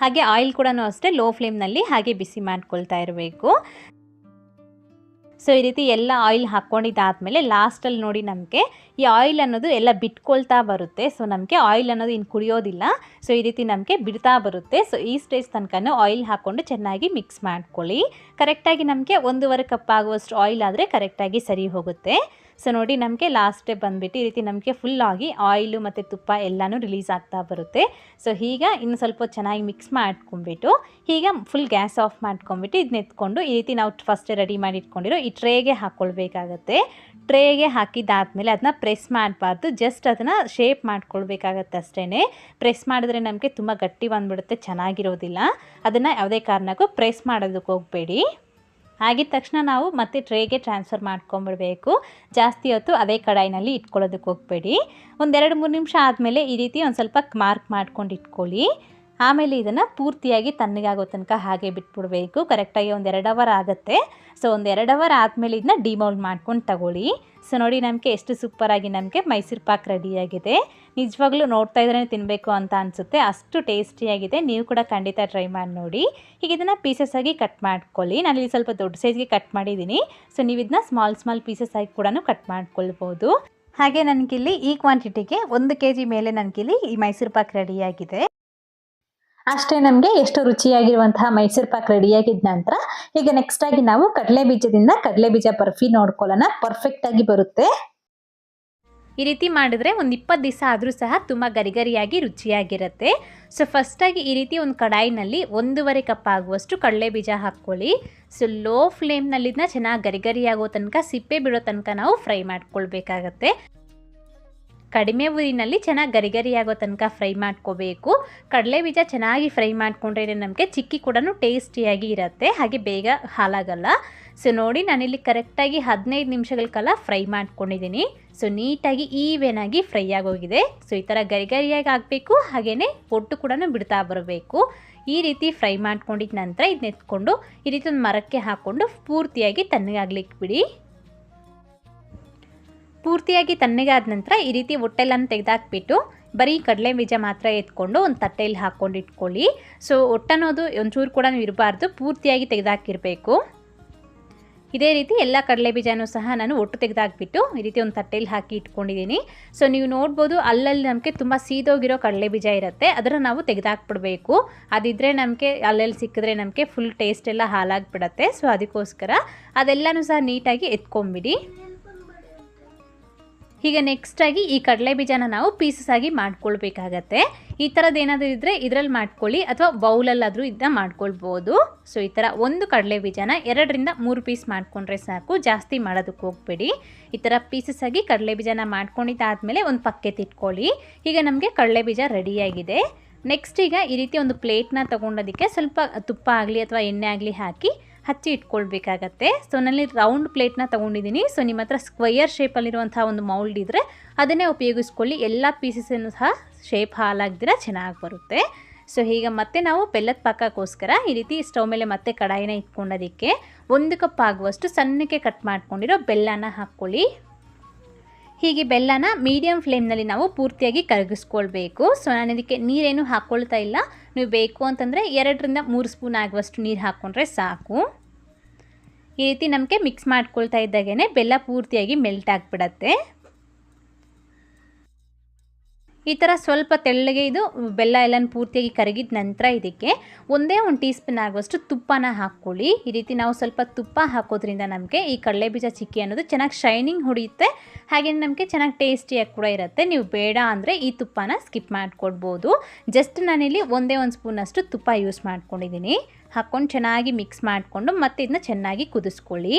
ಹಾಗೆ ಆಯಿಲ್ ಕೂಡ ಅಷ್ಟೇ ಲೋ ಫ್ಲೇಮ್ನಲ್ಲಿ ಹಾಗೆ ಬಿಸಿ ಮಾಡ್ಕೊಳ್ತಾ ಇರಬೇಕು. ಸೊ ಈ ರೀತಿ ಎಲ್ಲ ಆಯಿಲ್ ಹಾಕ್ಕೊಂಡಿದ್ದಾದಮೇಲೆ ಲಾಸ್ಟಲ್ಲಿ ನೋಡಿ ನಮಗೆ ಈ ಆಯಿಲ್ ಅನ್ನೋದು ಎಲ್ಲ ಬಿಟ್ಕೊಳ್ತಾ ಬರುತ್ತೆ. ಸೊ ನಮಗೆ ಆಯಿಲ್ ಅನ್ನೋದು ಇನ್ನು ಕುಡಿಯೋದಿಲ್ಲ. ಸೊ ಈ ರೀತಿ ನಮಗೆ ಬಿಡ್ತಾ ಬರುತ್ತೆ. ಸೊ ಈ ಸ್ಟೇಜ್ ತನಕ ಆಯಿಲ್ ಹಾಕ್ಕೊಂಡು ಚೆನ್ನಾಗಿ ಮಿಕ್ಸ್ ಮಾಡ್ಕೊಳ್ಳಿ. ಕರೆಕ್ಟಾಗಿ ನಮಗೆ 1.5 ಕಪ್ ಆಗುವಷ್ಟು ಆಯಿಲ್ ಆದರೆ ಕರೆಕ್ಟಾಗಿ ಸರಿ ಹೋಗುತ್ತೆ. ಸೊ ನೋಡಿ ನಮಗೆ ಲಾಸ್ಟ್ ಸ್ಟೆಪ್ ಬಂದುಬಿಟ್ಟು ಈ ರೀತಿ ನಮಗೆ ಫುಲ್ ಆಗಿ ಆಯಿಲು ಮತ್ತು ತುಪ್ಪ ಎಲ್ಲನೂ ರಿಲೀಸ್ ಆಗ್ತಾ ಬರುತ್ತೆ. ಸೊ ಈಗ ಇನ್ನು ಸ್ವಲ್ಪ ಚೆನ್ನಾಗಿ ಮಿಕ್ಸ್ ಮಾಡ್ಕೊಂಡ್ಬಿಟ್ಟು ಈಗ ಫುಲ್ ಗ್ಯಾಸ್ ಆಫ್ ಮಾಡ್ಕೊಂಡ್ಬಿಟ್ಟು ಇದನ್ನ ಎತ್ಕೊಂಡು ಈ ರೀತಿ ನಾವು ಫಸ್ಟೇ ರೆಡಿ ಮಾಡಿ ಇಟ್ಕೊಂಡಿರೋ ಈ ಟ್ರೇಗೆ ಹಾಕ್ಕೊಳ್ಬೇಕಾಗತ್ತೆ. ಟ್ರೇಗೆ ಹಾಕಿದ್ದಾದಮೇಲೆ ಅದನ್ನ ಪ್ರೆಸ್ ಮಾಡಬಾರ್ದು, ಜಸ್ಟ್ ಅದನ್ನು ಶೇಪ್ ಮಾಡ್ಕೊಳ್ಬೇಕಾಗತ್ತೆ ಅಷ್ಟೇ. ಪ್ರೆಸ್ ಮಾಡಿದ್ರೆ ನಮಗೆ ತುಂಬ ಗಟ್ಟಿ ಬಂದುಬಿಡುತ್ತೆ, ಚೆನ್ನಾಗಿರೋದಿಲ್ಲ. ಅದನ್ನು ಯಾವುದೇ ಕಾರಣಕ್ಕೂ ಪ್ರೆಸ್ ಮಾಡೋದಕ್ಕೆ ಹೋಗಬೇಡಿ. ಆಗಿದ ತಕ್ಷಣ ನಾವು ಮತ್ತೆ ಟ್ರೇಗೆ ಟ್ರಾನ್ಸ್ಫರ್ ಮಾಡ್ಕೊಂಬಿಡಬೇಕು. ಜಾಸ್ತಿ ಹೊತ್ತು ಅದೇ ಕಡಾಯಿನಲ್ಲಿ ಇಟ್ಕೊಳ್ಳೋದಕ್ಕೆ ಹೋಗಬೇಡಿ. ಒಂದು 2-3 ನಿಮಿಷ ಆದಮೇಲೆ ಈ ರೀತಿ ಒಂದು ಸ್ವಲ್ಪ ಮಾರ್ಕ್ ಮಾಡ್ಕೊಂಡು ಇಟ್ಕೊಳ್ಳಿ. ಆಮೇಲೆ ಇದನ್ನು ಪೂರ್ತಿಯಾಗಿ ತಣ್ಣಗಾಗೋ ತನಕ ಹಾಗೆ ಬಿಟ್ಬಿಡಬೇಕು. ಕರೆಕ್ಟಾಗಿ ಒಂದು 2 ಅವರ್ ಆಗುತ್ತೆ. ಸೊ ಒಂದು 2 ಅವರ್ ಆದಮೇಲೆ ಇದನ್ನ ಡಿಮೌಲ್ಡ್ ಮಾಡ್ಕೊಂಡು ತಗೊಳ್ಳಿ. ಸೊ ನೋಡಿ ನಮಗೆ ಎಷ್ಟು ಸೂಪರಾಗಿ ನಮಗೆ ಮೈಸೂರು ಪಾಕ್ ರೆಡಿಯಾಗಿದೆ. ನಿಜವಾಗ್ಲೂ ನೋಡ್ತಾ ಇದ್ರೇ ತಿನ್ನಬೇಕು ಅಂತ ಅನಿಸುತ್ತೆ, ಅಷ್ಟು ಟೇಸ್ಟಿಯಾಗಿದೆ. ನೀವು ಕೂಡ ಖಂಡಿತ ಟ್ರೈ ಮಾಡಿ ನೋಡಿ. ಈಗ ಇದನ್ನು ಪೀಸಸ್ ಆಗಿ ಕಟ್ ಮಾಡ್ಕೊಳ್ಳಿ. ನಾನಿಲ್ಲಿ ಸ್ವಲ್ಪ ದೊಡ್ಡ ಸೈಜ್ಗೆ ಕಟ್ ಮಾಡಿದ್ದೀನಿ. ಸೊ ನೀವು ಇದನ್ನ ಸ್ಮಾಲ್ ಪೀಸಸ್ ಆಗಿ ಕೂಡ ಕಟ್ ಮಾಡ್ಕೊಳ್ಬೋದು. ಹಾಗೆ ನನಗಿಲ್ಲಿ ಈ ಕ್ವಾಂಟಿಟಿಗೆ 1 kg ಮೇಲೆ ನನಗಿಲ್ಲಿ ಈ ಮೈಸೂರು ಪಾಕ್ ರೆಡಿಯಾಗಿದೆ. ಅಷ್ಟೇ, ನಮಗೆ ಎಷ್ಟು ರುಚಿಯಾಗಿರುವಂತಹ ಮೈಸೂರು ಪಾಕ್ ರೆಡಿಯಾಗಿದ್ದ ನಂತರ ಈಗ ನೆಕ್ಸ್ಟ್ ಆಗಿ ನಾವು ಕಡಲೆ ಬೀಜದಿಂದ ಕಡಲೆ ಬೀಜ ಬರ್ಫಿ ನೋಡ್ಕೊಳ್ಳೋಣ. ಪರ್ಫೆಕ್ಟ್ ಆಗಿ ಬರುತ್ತೆ. ಈ ರೀತಿ ಮಾಡಿದ್ರೆ ಒಂದು 20 ದಿವಸ ಆದರೂ ಸಹ ತುಂಬ ಗರಿಗರಿಯಾಗಿ ರುಚಿಯಾಗಿರುತ್ತೆ. ಸೊ ಫಸ್ಟಾಗಿ ಈ ರೀತಿ ಒಂದು ಕಡಾಯಿನಲ್ಲಿ 1.5 ಕಪ್ ಆಗುವಷ್ಟು ಕಡಲೆ ಬೀಜ ಹಾಕ್ಕೊಳ್ಳಿ. ಸೊ ಲೋ ಫ್ಲೇಮ್ನಲ್ಲಿ ಇದನ್ನ ಚೆನ್ನಾಗಿ ಗರಿಗರಿಯಾಗೋ ತನಕ, ಸಿಪ್ಪೆ ಬಿಡೋ ತನಕ ನಾವು ಫ್ರೈ ಮಾಡ್ಕೊಳ್ಬೇಕಾಗತ್ತೆ. ಕಡಿಮೆ ಉರಿನಲ್ಲಿ ಚೆನ್ನಾಗಿ ಗರಿಗರಿಯಾಗೋ ತನಕ ಫ್ರೈ ಮಾಡ್ಕೋಬೇಕು. ಕಡಲೆ ಬೀಜ ಚೆನ್ನಾಗಿ ಫ್ರೈ ಮಾಡಿಕೊಂಡ್ರೆ ನಮಗೆ ಚಿಕ್ಕಿ ಕೂಡ ಟೇಸ್ಟಿಯಾಗಿ ಇರುತ್ತೆ, ಹಾಗೆ ಬೇಗ ಹಾಳಾಗಲ್ಲ. ಸೊ ನೋಡಿ ನಾನಿಲ್ಲಿ ಕರೆಕ್ಟಾಗಿ 15 ನಿಮಿಷಗಳ ಕಾಲ ಫ್ರೈ ಮಾಡ್ಕೊಂಡಿದ್ದೀನಿ. ಸೊ ನೀಟಾಗಿ ಈವೆನಾಗಿ ಫ್ರೈ ಆಗೋಗಿದೆ. ಸೊ ಈ ಥರ ಗರಿಗರಿಯಾಗಿ ಆಗಬೇಕು, ಹಾಗೆಯೇ ಒಟ್ಟು ಕೂಡ ಬಿಡ್ತಾ ಬರಬೇಕು. ಈ ರೀತಿ ಫ್ರೈ ಮಾಡ್ಕೊಂಡಿದ್ದ ನಂತರ ಇದನ್ನ ಎತ್ಕೊಂಡು ಈ ರೀತಿ ಒಂದು ಮರಕ್ಕೆ ಹಾಕ್ಕೊಂಡು ಪೂರ್ತಿಯಾಗಿ ತಣ್ಣಗಾಗ್ಲಿಕ್ಕೆ ಬಿಡಿ. ಪೂರ್ತಿಯಾಗಿ ತಣ್ಣಗಾದ ನಂತರ ಈ ರೀತಿ ಹೊಟ್ಟೆಲ್ಲನ್ನು ತೆಗೆದಾಕ್ಬಿಟ್ಟು ಬರೀ ಕಡಲೆ ಬೀಜ ಮಾತ್ರ ಎತ್ಕೊಂಡು ಒಂದು ತಟ್ಟೆಯಲ್ಲಿ ಹಾಕ್ಕೊಂಡು ಇಟ್ಕೊಳ್ಳಿ. ಸೊ ಒಟ್ಟನ್ನೋದು ಒಂಚೂರು ಕೂಡ ಇರಬಾರ್ದು, ಪೂರ್ತಿಯಾಗಿ ತೆಗೆದಾಕಿರಬೇಕು. ಇದೇ ರೀತಿ ಎಲ್ಲ ಕಡಲೆ ಬೀಜನೂ ಸಹ ನಾನು ಒಟ್ಟು ತೆಗೆದಾಕ್ಬಿಟ್ಟು ಈ ರೀತಿ ಒಂದು ತಟ್ಟೆಯಲ್ಲಿ ಹಾಕಿ ಇಟ್ಕೊಂಡಿದ್ದೀನಿ. ಸೊ ನೀವು ನೋಡ್ಬೋದು ಅಲ್ಲಲ್ಲಿ ನಮಗೆ ತುಂಬ ಸೀದೋಗಿರೋ ಕಡಲೆ ಬೀಜ ಇರುತ್ತೆ, ಅದನ್ನು ನಾವು ತೆಗೆದಾಕ್ಬಿಡ್ಬೇಕು. ಅದಿದ್ದರೆ ನಮಗೆ ಅಲ್ಲಲ್ಲಿ ಸಿಕ್ಕಿದ್ರೆ ನಮಗೆ ಫುಲ್ ಟೇಸ್ಟ್ ಎಲ್ಲ ಹಾಳಾಗಿಬಿಡತ್ತೆ. ಸೊ ಅದಕ್ಕೋಸ್ಕರ ಅದೆಲ್ಲನೂ ಸಹ ನೀಟಾಗಿ ಎತ್ಕೊಂಬಿಡಿ. ಈಗ ನೆಕ್ಸ್ಟಾಗಿ ಈ ಕಡಲೆ ಬೀಜನ ನಾವು ಪೀಸಸ್ ಆಗಿ ಮಾಡ್ಕೊಳ್ಬೇಕಾಗತ್ತೆ. ಈ ಥರದ್ದು ಏನಾದರೂ ಇದ್ದರೆ ಇದರಲ್ಲಿ ಮಾಡ್ಕೊಳ್ಳಿ, ಅಥವಾ ಬೌಲಲ್ಲಾದರೂ ಇದನ್ನ ಮಾಡ್ಕೊಳ್ಬೋದು. ಸೊ ಈ ಥರ ಒಂದು ಕಡಲೆ ಬೀಜನ 2-3 ಪೀಸ್ ಮಾಡಿಕೊಂಡ್ರೆ ಸಾಕು, ಜಾಸ್ತಿ ಮಾಡೋದಕ್ಕೆ ಹೋಗಬೇಡಿ. ಈ ಥರ ಪೀಸಸ್ ಆಗಿ ಕಡಲೆ ಬೀಜನ ಮಾಡ್ಕೊಂಡಿದ್ದಾದಮೇಲೆ ಒಂದು ಪಕ್ಕಕ್ಕೆ ಇಟ್ಕೊಳ್ಳಿ. ಈಗ ನಮಗೆ ಕಡಲೆ ಬೀಜ ರೆಡಿಯಾಗಿದೆ. ನೆಕ್ಸ್ಟ್ ಈಗ ಈ ರೀತಿ ಒಂದು ಪ್ಲೇಟ್ನ ತೊಗೊಂಡೋದಕ್ಕೆ ಸ್ವಲ್ಪ ತುಪ್ಪ ಆಗಲಿ ಅಥವಾ ಎಣ್ಣೆ ಆಗಲಿ ಹಾಕಿ ಹಚ್ಚಿ ಇಟ್ಕೊಳ್ಬೇಕಾಗತ್ತೆ. ಸೊ ನಾನಲ್ಲಿ ರೌಂಡ್ ಪ್ಲೇಟ್ನ ತೊಗೊಂಡಿದ್ದೀನಿ. ಸೊ ನಿಮ್ಮ ಹತ್ರ ಸ್ಕ್ವಯರ್ ಶೇಪಲ್ಲಿರುವಂಥ ಒಂದು ಮೌಲ್ಡ್ ಇದ್ದರೆ ಅದನ್ನೇ ಉಪಯೋಗಿಸ್ಕೊಳ್ಳಿ. ಎಲ್ಲ ಪೀಸಸನ್ನು ಸಹ ಶೇಪ್ ಹಾಳಾಗ್ದಿರ ಚೆನ್ನಾಗಿ ಬರುತ್ತೆ. ಸೊ ಈಗ ಮತ್ತೆ ನಾವು ಬೆಲ್ಲದ ಪಾಕಕ್ಕೋಸ್ಕರ ಈ ರೀತಿ ಸ್ಟವ್ ಮೇಲೆ ಮತ್ತೆ ಕಡಾಯಿನ ಇಟ್ಕೊಂಡೋದಕ್ಕೆ 1 ಕಪ್ ಆಗುವಷ್ಟು ಸಣ್ಣಕ್ಕೆ ಕಟ್ ಮಾಡ್ಕೊಂಡಿರೋ ಬೆಲ್ಲನ ಹಾಕ್ಕೊಳ್ಳಿ. ಹೀಗೆ ಬೆಲ್ಲನ ಮೀಡಿಯಮ್ ಫ್ಲೇಮ್ನಲ್ಲಿ ನಾವು ಪೂರ್ತಿಯಾಗಿ ಕರಗಿಸ್ಕೊಳ್ಬೇಕು. ಸೊ ನಾನು ಇದಕ್ಕೆ ನೀರೇನು ಹಾಕ್ಕೊಳ್ತಾ ಇಲ್ಲ. ನೀವು ಬೇಕು ಅಂತಂದರೆ 2-3 ಸ್ಪೂನ್ ಆಗುವಷ್ಟು ನೀರು ಹಾಕ್ಕೊಂಡ್ರೆ ಸಾಕು. ಈ ರೀತಿ ನಮಗೆ ಮಿಕ್ಸ್ ಮಾಡ್ಕೊಳ್ತಾ ಇದ್ದಾಗೇ ಬೆಲ್ಲ ಪೂರ್ತಿಯಾಗಿ ಮೆಲ್ಟ್ ಆಗಿಬಿಡತ್ತೆ. ಈ ಥರ ಸ್ವಲ್ಪ ತೆಳ್ಳಗೆ ಇದು ಬೆಲ್ಲ ಎಲ್ಲನೂ ಪೂರ್ತಿಯಾಗಿ ಕರಗಿದ ನಂತರ ಇದಕ್ಕೆ 1 ಟೀ ಸ್ಪೂನ್ ಆಗುವಷ್ಟು ತುಪ್ಪನ ಹಾಕ್ಕೊಳ್ಳಿ. ಈ ರೀತಿ ನಾವು ಸ್ವಲ್ಪ ತುಪ್ಪ ಹಾಕೋದ್ರಿಂದ ನಮಗೆ ಈ ಕಡಲೆಬೀಜ ಚಿಕ್ಕಿ ಅನ್ನೋದು ಚೆನ್ನಾಗಿ ಶೈನಿಂಗ್ ಹೊಡೆಯುತ್ತೆ, ಹಾಗೆ ನಮಗೆ ಚೆನ್ನಾಗಿ ಟೇಸ್ಟಿಯಾಗಿ ಕೂಡ ಇರುತ್ತೆ. ನೀವು ಬೇಡ ಅಂದರೆ ಈ ತುಪ್ಪನ ಸ್ಕಿಪ್ ಮಾಡ್ಕೊಡ್ಬೋದು. ಜಸ್ಟ್ ನಾನಿಲ್ಲಿ 1 ಸ್ಪೂನಷ್ಟು ತುಪ್ಪ ಯೂಸ್ ಮಾಡ್ಕೊಂಡಿದ್ದೀನಿ. ಹಾಕ್ಕೊಂಡು ಚೆನ್ನಾಗಿ ಮಿಕ್ಸ್ ಮಾಡಿಕೊಂಡು ಮತ್ತೆ ಇದನ್ನ ಚೆನ್ನಾಗಿ ಕುದಿಸ್ಕೊಳ್ಳಿ.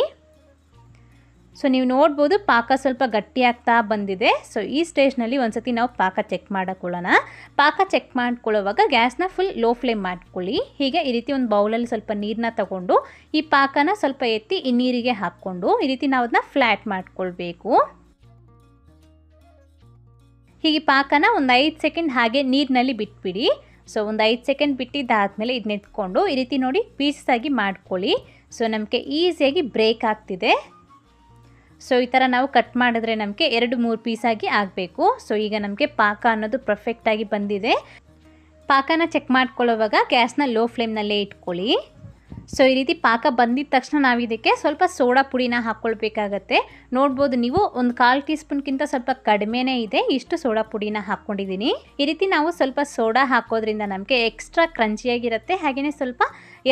ಸೊ ನೀವು ನೋಡ್ಬೋದು ಪಾಕ ಸ್ವಲ್ಪ ಗಟ್ಟಿಯಾಗ್ತಾ ಬಂದಿದೆ. ಸೊ ಈ ಸ್ಟೇಜ್ನಲ್ಲಿ ಒಂದ್ಸತಿ ನಾವು ಪಾಕ ಚೆಕ್ ಮಾಡ್ಕೊಳ್ಳೋಣ. ಪಾಕ ಚೆಕ್ ಮಾಡ್ಕೊಳ್ಳೋವಾಗ ಗ್ಯಾಸ್ನ ಫುಲ್ ಲೋ ಫ್ಲೇಮ್ ಮಾಡ್ಕೊಳ್ಳಿ. ಹೀಗೆ ಈ ರೀತಿ ಒಂದು ಬೌಲಲ್ಲಿ ಸ್ವಲ್ಪ ನೀರನ್ನ ತಗೊಂಡು ಈ ಪಾಕನ ಸ್ವಲ್ಪ ಎತ್ತಿ ಈ ನೀರಿಗೆ ಹಾಕ್ಕೊಂಡು ಈ ರೀತಿ ನಾವು ಅದನ್ನ ಫ್ಲ್ಯಾಟ್ ಮಾಡ್ಕೊಳ್ಬೇಕು. ಹೀಗೆ ಪಾಕನ ಒಂದು 5 ಸೆಕೆಂಡ್ ಹಾಗೆ ನೀರಿನಲ್ಲಿ ಬಿಟ್ಬಿಡಿ. ಸೊ ಒಂದು 5 ಸೆಕೆಂಡ್ ಬಿಟ್ಟಿದ್ದಾದಮೇಲೆ ಇದನ್ನ ಎತ್ಕೊಂಡು ಈ ರೀತಿ ನೋಡಿ ಪೀಸಸ್ ಆಗಿ ಮಾಡ್ಕೊಳ್ಳಿ. ಸೊ ನಮಗೆ ಈಸಿಯಾಗಿ ಬ್ರೇಕ್ ಆಗ್ತಿದೆ. ಸೊ ಈ ಥರ ನಾವು ಕಟ್ ಮಾಡಿದ್ರೆ ನಮಗೆ 2-3 ಪೀಸಾಗಿ ಆಗಬೇಕು. ಸೊ ಈಗ ನಮಗೆ ಪಾಕ ಅನ್ನೋದು ಪರ್ಫೆಕ್ಟಾಗಿ ಬಂದಿದೆ. ಪಾಕನ ಚೆಕ್ ಮಾಡ್ಕೊಳ್ಳೋವಾಗ ಗ್ಯಾಸ್ನ ಲೋ ಫ್ಲೇಮ್ನಲ್ಲೇ ಇಟ್ಕೊಳ್ಳಿ. ಸೊ ಈ ರೀತಿ ಪಾಕ ಬಂದಿದ ತಕ್ಷಣ ನಾವು ಇದಕ್ಕೆ ಸ್ವಲ್ಪ ಸೋಡಾ ಪುಡಿನ ಹಾಕ್ಕೊಳ್ಬೇಕಾಗತ್ತೆ. ನೋಡ್ಬೋದು ನೀವು ಒಂದು 1/4 ಟೀ ಸ್ಪೂನ್ಗಿಂತ ಸ್ವಲ್ಪ ಕಡಿಮೆನೇ ಇದೆ, ಇಷ್ಟು ಸೋಡಾ ಪುಡಿನ ಹಾಕ್ಕೊಂಡಿದ್ದೀನಿ. ಈ ರೀತಿ ನಾವು ಸ್ವಲ್ಪ ಸೋಡಾ ಹಾಕೋದ್ರಿಂದ ನಮಗೆ ಎಕ್ಸ್ಟ್ರಾ ಕ್ರಂಚಿಯಾಗಿರುತ್ತೆ, ಹಾಗೆಯೇ ಸ್ವಲ್ಪ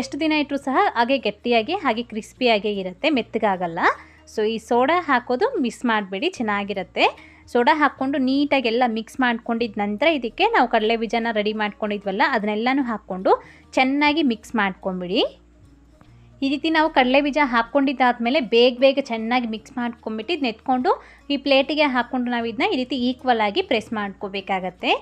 ಎಷ್ಟು ದಿನ ಇಟ್ಟರೂ ಸಹ ಹಾಗೆ ಗಟ್ಟಿಯಾಗಿ ಹಾಗೆ ಕ್ರಿಸ್ಪಿಯಾಗೇ ಇರುತ್ತೆ, ಮೆತ್ತಗಾಗಲ್ಲ. ಸೊ ಈ ಸೋಡಾ ಹಾಕೋದು ಮಿಸ್ ಮಾಡಬೇಡಿ, ಚೆನ್ನಾಗಿರುತ್ತೆ. ಸೋಡಾ ಹಾಕ್ಕೊಂಡು ನೀಟಾಗಿ ಎಲ್ಲ ಮಿಕ್ಸ್ ಮಾಡ್ಕೊಂಡಿದ್ದ ನಂತರ ಇದಕ್ಕೆ ನಾವು ಕಡಲೆ ಬೀಜನ ರೆಡಿ ಮಾಡ್ಕೊಂಡಿದ್ವಲ್ಲ ಅದನ್ನೆಲ್ಲನೂ ಹಾಕ್ಕೊಂಡು ಚೆನ್ನಾಗಿ ಮಿಕ್ಸ್ ಮಾಡ್ಕೊಂಬಿಡಿ. ಈ ರೀತಿ ನಾವು ಕಡಲೆ ಬೀಜ ಹಾಕ್ಕೊಂಡಿದ್ದಾದಮೇಲೆ ಬೇಗ ಚೆನ್ನಾಗಿ ಮಿಕ್ಸ್ ಮಾಡ್ಕೊಂಬಿಟ್ಟು ಇದನ್ನ ಎತ್ಕೊಂಡು ಈ ಪ್ಲೇಟಿಗೆ ಹಾಕ್ಕೊಂಡು ನಾವು ಇದನ್ನ ಈ ರೀತಿ ಈಕ್ವಲ್ ಆಗಿ ಪ್ರೆಸ್ ಮಾಡ್ಕೋಬೇಕಾಗತ್ತೆ.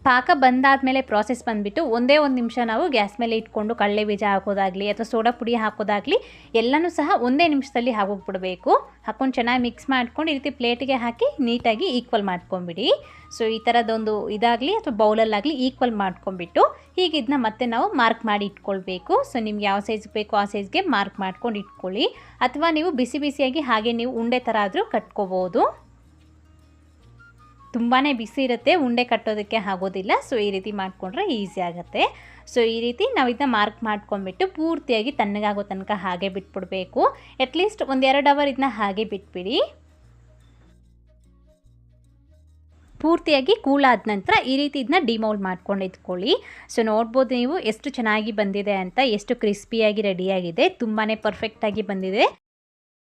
ಪಾಕ ಬಂದಾದಮೇಲೆ ಪ್ರಾಸೆಸ್ ಬಂದುಬಿಟ್ಟು ಒಂದೇ ಒಂದು ನಿಮಿಷ ನಾವು ಗ್ಯಾಸ್ ಮೇಲೆ ಇಟ್ಕೊಂಡು ಕಡಲೆ ಬೀಜ ಹಾಕೋದಾಗಲಿ ಅಥವಾ ಸೋಡಾ ಪುಡಿ ಹಾಕೋದಾಗಲಿ ಎಲ್ಲನೂ ಸಹ ಒಂದೇ ನಿಮಿಷದಲ್ಲಿ ಹಾಕೋಗ್ಬಿಡಬೇಕು. ಹಾಕ್ಕೊಂಡು ಚೆನ್ನಾಗಿ ಮಿಕ್ಸ್ ಮಾಡ್ಕೊಂಡು ಈ ರೀತಿ ಪ್ಲೇಟಿಗೆ ಹಾಕಿ ನೀಟಾಗಿ ಈಕ್ವಲ್ ಮಾಡ್ಕೊಂಬಿಡಿ. ಸೊ ಈ ಥರದೊಂದು ಇದಾಗಲಿ ಅಥವಾ ಬೌಲಲ್ಲಾಗಲಿ ಈಕ್ವಲ್ ಮಾಡ್ಕೊಂಬಿಟ್ಟು ಹೀಗೆ ಇದನ್ನ ಮತ್ತೆ ನಾವು ಮಾರ್ಕ್ ಮಾಡಿ ಇಟ್ಕೊಳ್ಬೇಕು. ಸೊ ನಿಮ್ಗೆ ಯಾವ ಸೈಜ್ ಬೇಕೋ ಆ ಸೈಜ್ಗೆ ಮಾರ್ಕ್ ಮಾಡ್ಕೊಂಡು ಇಟ್ಕೊಳ್ಳಿ, ಅಥವಾ ನೀವು ಬಿಸಿಯಾಗಿ ಹಾಗೆ ನೀವು ಉಂಡೆ ಥರ ಆದರೂ ಕಟ್ಕೋಬೋದು. ತುಂಬಾ ಬಿಸಿ ಇರುತ್ತೆ, ಉಂಡೆ ಕಟ್ಟೋದಕ್ಕೆ ಆಗೋದಿಲ್ಲ. ಸೊ ಈ ರೀತಿ ಮಾಡಿಕೊಂಡ್ರೆ ಈಸಿ ಆಗುತ್ತೆ. ಸೊ ಈ ರೀತಿ ನಾವು ಇದನ್ನ ಮಾರ್ಕ್ ಮಾಡ್ಕೊಂಡ್ಬಿಟ್ಟು ಪೂರ್ತಿಯಾಗಿ ತಣ್ಣಗಾಗೋ ತನಕ ಹಾಗೆ ಬಿಟ್ಬಿಡಬೇಕು. ಅಟ್ಲೀಸ್ಟ್ 1-2 ಅವರ್ ಇದನ್ನ ಹಾಗೆ ಬಿಟ್ಬಿಡಿ. ಪೂರ್ತಿಯಾಗಿ ಕೂಲ್ ಆದ ನಂತರ ಈ ರೀತಿ ಇದನ್ನ ಡಿಮೌಲ್ಡ್ ಮಾಡ್ಕೊಂಡು ಇಟ್ಕೊಳ್ಳಿ. ಸೊ ನೋಡ್ಬೋದು ನೀವು ಎಷ್ಟು ಚೆನ್ನಾಗಿ ಬಂದಿದೆ ಅಂತ, ಎಷ್ಟು ಕ್ರಿಸ್ಪಿಯಾಗಿ ರೆಡಿಯಾಗಿದೆ, ತುಂಬಾ ಪರ್ಫೆಕ್ಟಾಗಿ ಬಂದಿದೆ.